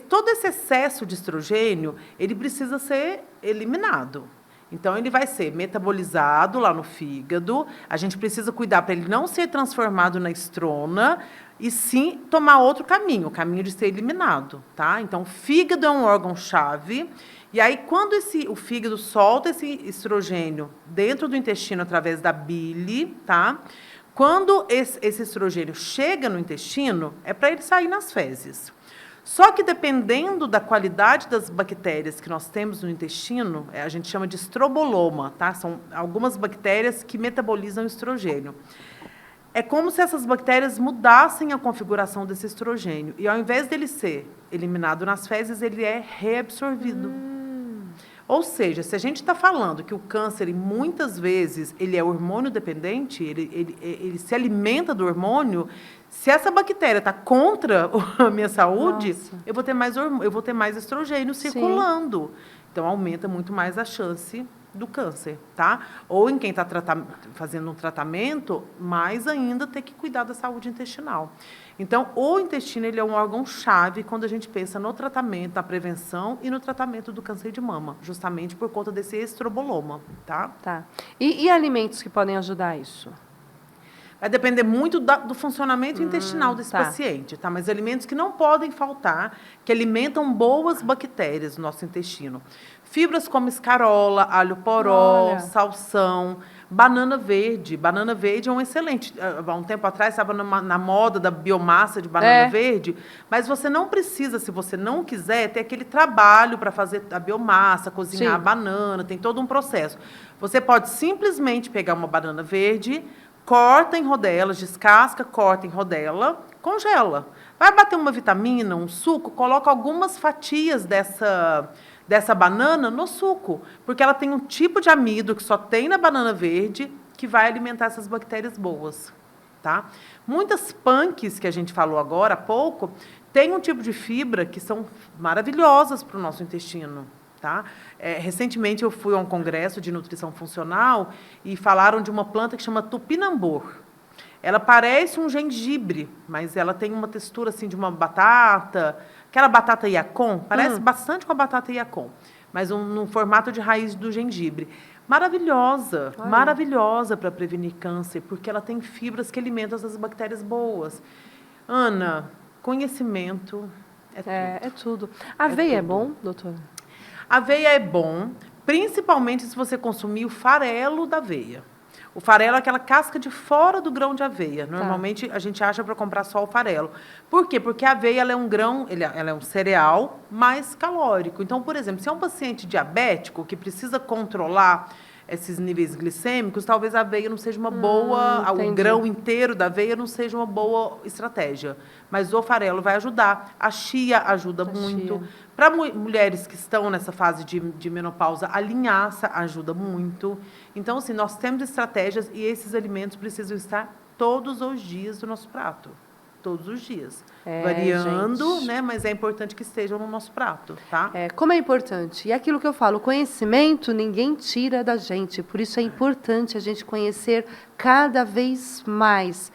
Speaker 5: Todo esse excesso de estrogênio, ele precisa ser eliminado. Então, ele vai ser metabolizado lá no fígado, a gente precisa cuidar para ele não ser transformado na estrona, e sim tomar outro caminho, o caminho de ser eliminado, tá? Então, o fígado é um órgão-chave, e aí, quando o fígado solta esse estrogênio dentro do intestino através da bile, tá? Quando esse estrogênio chega no intestino, é para ele sair nas fezes. Só que dependendo da qualidade das bactérias que nós temos no intestino, a gente chama de estroboloma, tá? São algumas bactérias que metabolizam estrogênio. É como se essas bactérias mudassem a configuração desse estrogênio. E ao invés dele ser eliminado nas fezes, ele é reabsorvido. Ou seja, se a gente está falando que o câncer, muitas vezes, ele é hormônio dependente, ele se alimenta do hormônio, se essa bactéria está contra a minha saúde, eu vou ter mais estrogênio circulando. Então, aumenta muito mais a chance do câncer, tá? Ou em quem está fazendo um tratamento, mais ainda ter que cuidar da saúde intestinal. Então, o intestino ele é um órgão-chave quando a gente pensa no tratamento, na prevenção e no tratamento do câncer de mama, justamente por conta desse estroboloma, tá?
Speaker 1: Tá. E alimentos que podem ajudar isso?
Speaker 5: Vai depender muito do funcionamento intestinal desse paciente, tá? Mas alimentos que não podem faltar, que alimentam boas bactérias no nosso intestino. Fibras como escarola, alho poró, salsão, banana verde. Banana verde é um excelente. Há um tempo atrás estava na moda da biomassa de banana verde, mas você não precisa, se você não quiser, ter aquele trabalho para fazer a biomassa, cozinhar a banana, tem todo um processo. Você pode simplesmente pegar uma banana verde, corta em rodelas, descasca, corta em rodela, congela. Vai bater uma vitamina, um suco, coloca algumas fatias dessa banana no suco, porque ela tem um tipo de amido que só tem na banana verde que vai alimentar essas bactérias boas, tá? Muitas punks que a gente falou agora há pouco têm um tipo de fibra que são maravilhosas para o nosso intestino. Tá? Recentemente eu fui a um congresso de nutrição funcional e falaram de uma planta que chama tupinambur. Ela parece um gengibre, mas ela tem uma textura assim de uma batata, aquela batata Yacon, parece bastante com a batata Yacon, mas num formato de raiz do gengibre. Maravilhosa, maravilhosa para prevenir câncer, porque ela tem fibras que alimentam essas bactérias boas. Ana, conhecimento é tudo.
Speaker 1: É tudo. Aveia é bom, doutora?
Speaker 5: Aveia é bom, principalmente se você consumir o farelo da aveia. O farelo é aquela casca de fora do grão de aveia. Normalmente, a gente acha para comprar só o farelo. Por quê? Porque a aveia ela é um grão, ela é um cereal mais calórico. Então, por exemplo, se é um paciente diabético que precisa controlar esses níveis glicêmicos, talvez a aveia não seja uma boa, o grão inteiro da aveia não seja uma boa estratégia. Mas o farelo vai ajudar. A chia ajuda muito. Para mulheres que estão nessa fase de menopausa, a linhaça ajuda muito. Então, assim, nós temos estratégias e esses alimentos precisam estar todos os dias no nosso prato. Todos os dias. Variando,
Speaker 1: gente.
Speaker 5: né? Mas é importante que estejam no nosso prato, tá?
Speaker 1: Como é importante. E aquilo que eu falo, conhecimento ninguém tira da gente. Por isso é importante a gente conhecer cada vez mais.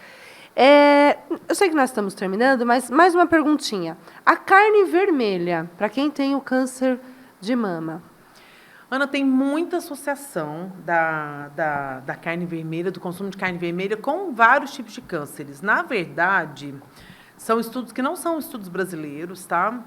Speaker 1: Eu sei que nós estamos terminando, mas mais uma perguntinha. A carne vermelha, para quem tem o câncer de mama?
Speaker 5: Ana, tem muita associação da carne vermelha, do consumo de carne vermelha, com vários tipos de cânceres. Na verdade, são estudos que não são estudos brasileiros, tá?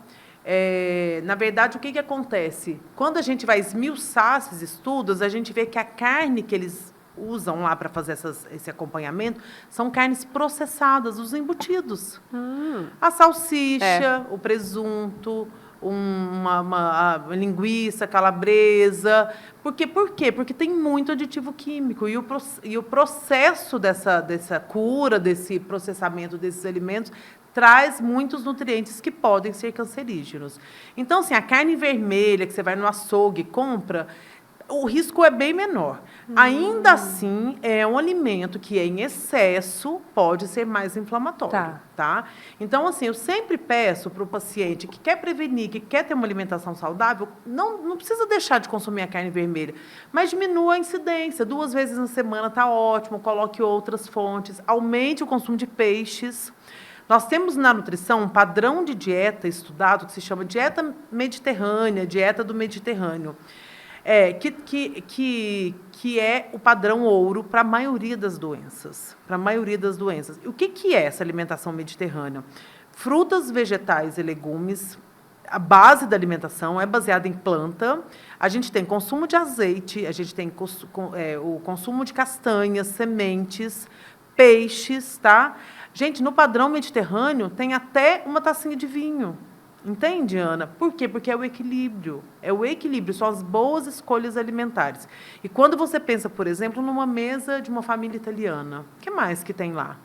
Speaker 5: Na verdade, o que acontece? Quando a gente vai esmiuçar esses estudos, a gente vê que a carne que eles usam lá para fazer esse acompanhamento são carnes processadas, os embutidos. A salsicha, o presunto, uma linguiça calabresa. Por quê? Porque tem muito aditivo químico. E o processo dessa cura, desse processamento desses alimentos, traz muitos nutrientes que podem ser cancerígenos. Então, assim, a carne vermelha que você vai no açougue e compra, o risco é bem menor. Ainda assim, é um alimento que, em excesso, pode ser mais inflamatório. Tá? Então, assim, eu sempre peço para o paciente que quer prevenir, que quer ter uma alimentação saudável, não precisa deixar de consumir a carne vermelha, mas diminua a incidência. 2 vezes na semana está ótimo, coloque outras fontes, aumente o consumo de peixes. Nós temos na nutrição um padrão de dieta estudado que se chama dieta mediterrânea, dieta do Mediterrâneo. Que é o padrão ouro para a maioria das doenças. E o que é essa alimentação mediterrânea? Frutas, vegetais e legumes. A base da alimentação é baseada em planta. A gente tem consumo de azeite, a gente tem o consumo de castanhas, sementes, peixes, tá? Gente, no padrão mediterrâneo tem até uma tacinha de vinho. Entende, Ana? Por quê? Porque é o equilíbrio. São as boas escolhas alimentares. E quando você pensa, por exemplo, numa mesa de uma família italiana, o que mais que tem lá?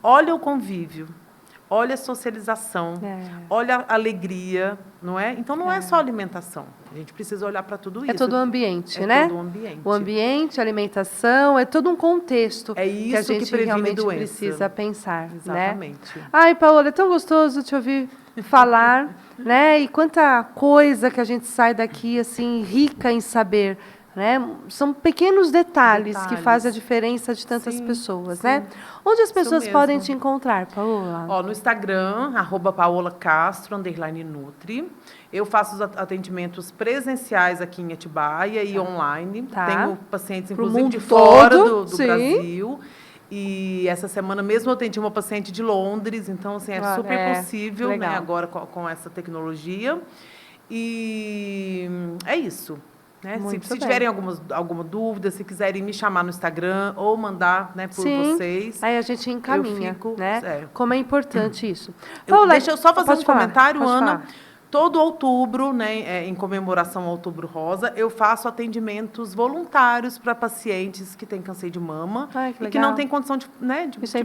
Speaker 5: Olha o convívio, olha a socialização, olha a alegria, não é? Então, não é só alimentação. A gente precisa olhar para tudo isso.
Speaker 1: É todo o ambiente, né?
Speaker 5: É todo o ambiente.
Speaker 1: O ambiente, a alimentação, é todo um contexto
Speaker 5: isso
Speaker 1: que a gente
Speaker 5: previne
Speaker 1: realmente
Speaker 5: doença.
Speaker 1: precisa pensar,
Speaker 5: Exatamente.
Speaker 1: né? Ai, Paola, é tão gostoso te ouvir falar, né? E quanta coisa que a gente sai daqui, assim, rica em saber, né? São pequenos detalhes que fazem a diferença de tantas pessoas, né? Onde as pessoas podem te encontrar, Paola?
Speaker 5: No Instagram, @paolacastro, _nutri. Eu faço os atendimentos presenciais aqui em Atibaia e online. Tenho pacientes, inclusive, de fora do Brasil. E essa semana mesmo eu atendi uma paciente de Londres, então, assim, é super possível, né, agora com essa tecnologia. E é isso. Né? Se tiverem alguma dúvida, se quiserem me chamar no Instagram ou mandar, né, por vocês.
Speaker 1: Aí a gente encaminha, né? Como é importante isso.
Speaker 5: Deixa eu só fazer um comentário, Ana. Todo outubro, né, em comemoração ao Outubro Rosa, eu faço atendimentos voluntários para pacientes que têm câncer de mama e que não têm condição de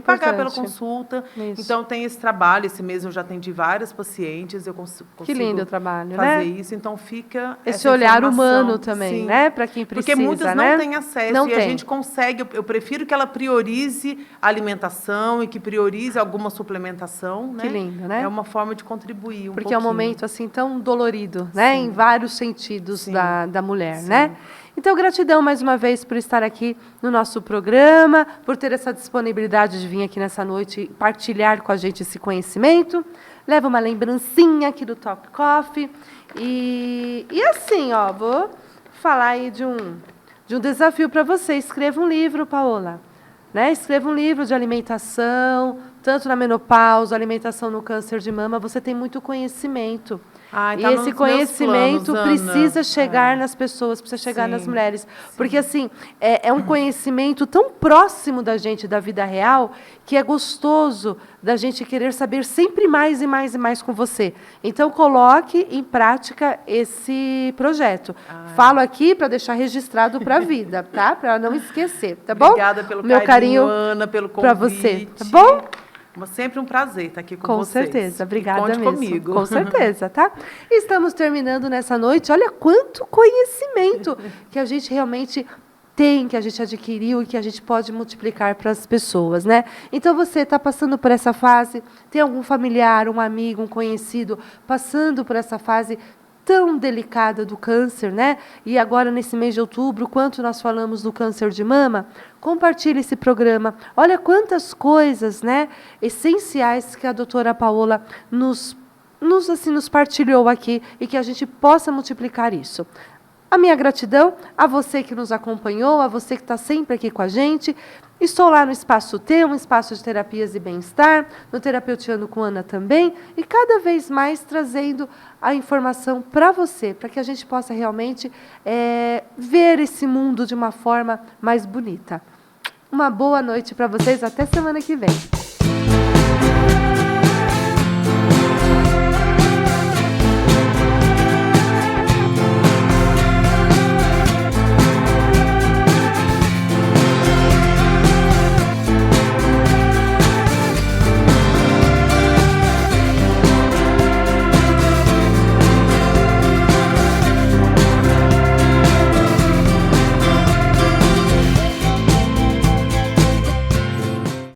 Speaker 5: pagar pela consulta. Isso. Então, tem esse trabalho. Esse mês eu já atendi várias pacientes. Eu consigo
Speaker 1: que lindo o trabalho,
Speaker 5: fazer isso. Então, fica
Speaker 1: esse olhar humano também, né, para quem precisa.
Speaker 5: Porque muitas não têm acesso a gente consegue. Eu prefiro que ela priorize a alimentação e que priorize alguma suplementação.
Speaker 1: Que lindo, né?
Speaker 5: É uma forma de contribuir um pouquinho.
Speaker 1: Porque é um momento assim tão dolorido, né? Em vários sentidos da mulher, né? Então, gratidão mais uma vez por estar aqui no nosso programa, por ter essa disponibilidade de vir aqui nessa noite e partilhar com a gente esse conhecimento. Leva uma lembrancinha aqui do Talk Coffee. E assim, vou falar aí de um desafio para você. Escreva um livro, Paola. Né? Escreva um livro de alimentação, tanto na menopausa, alimentação no câncer de mama. Você tem muito conhecimento. E esse conhecimento precisa chegar nas pessoas, precisa chegar nas mulheres. Porque, assim, é um conhecimento tão próximo da gente, da vida real, que é gostoso da gente querer saber sempre mais e mais e mais com você. Então, coloque em prática esse projeto. Falo aqui para deixar registrado para a vida, tá? Para não esquecer, tá bom?
Speaker 5: Obrigada pelo carinho, Ana, pelo convite.
Speaker 1: Para você, tá bom?
Speaker 5: Sempre um prazer estar aqui com vocês.
Speaker 1: Com certeza, obrigada
Speaker 5: Conte
Speaker 1: mesmo.
Speaker 5: Comigo.
Speaker 1: Com certeza, tá? Estamos terminando nessa noite. Olha quanto conhecimento que a gente realmente tem, que a gente adquiriu e que a gente pode multiplicar para as pessoas, né? Então, você está passando por essa fase, tem algum familiar, um amigo, um conhecido passando por essa fase tão delicada do câncer, né? E agora, nesse mês de outubro, quanto nós falamos do câncer de mama, compartilhe esse programa. Olha quantas coisas, né, essenciais que a doutora Paola nos nos partilhou aqui e que a gente possa multiplicar isso. A minha gratidão a você que nos acompanhou, a você que está sempre aqui com a gente. Estou lá no Espaço T, um espaço de terapias e bem-estar, no Terapeutiano com Ana também, e cada vez mais trazendo a informação para você, para que a gente possa realmente ver esse mundo de uma forma mais bonita. Uma boa noite para vocês, até semana que vem.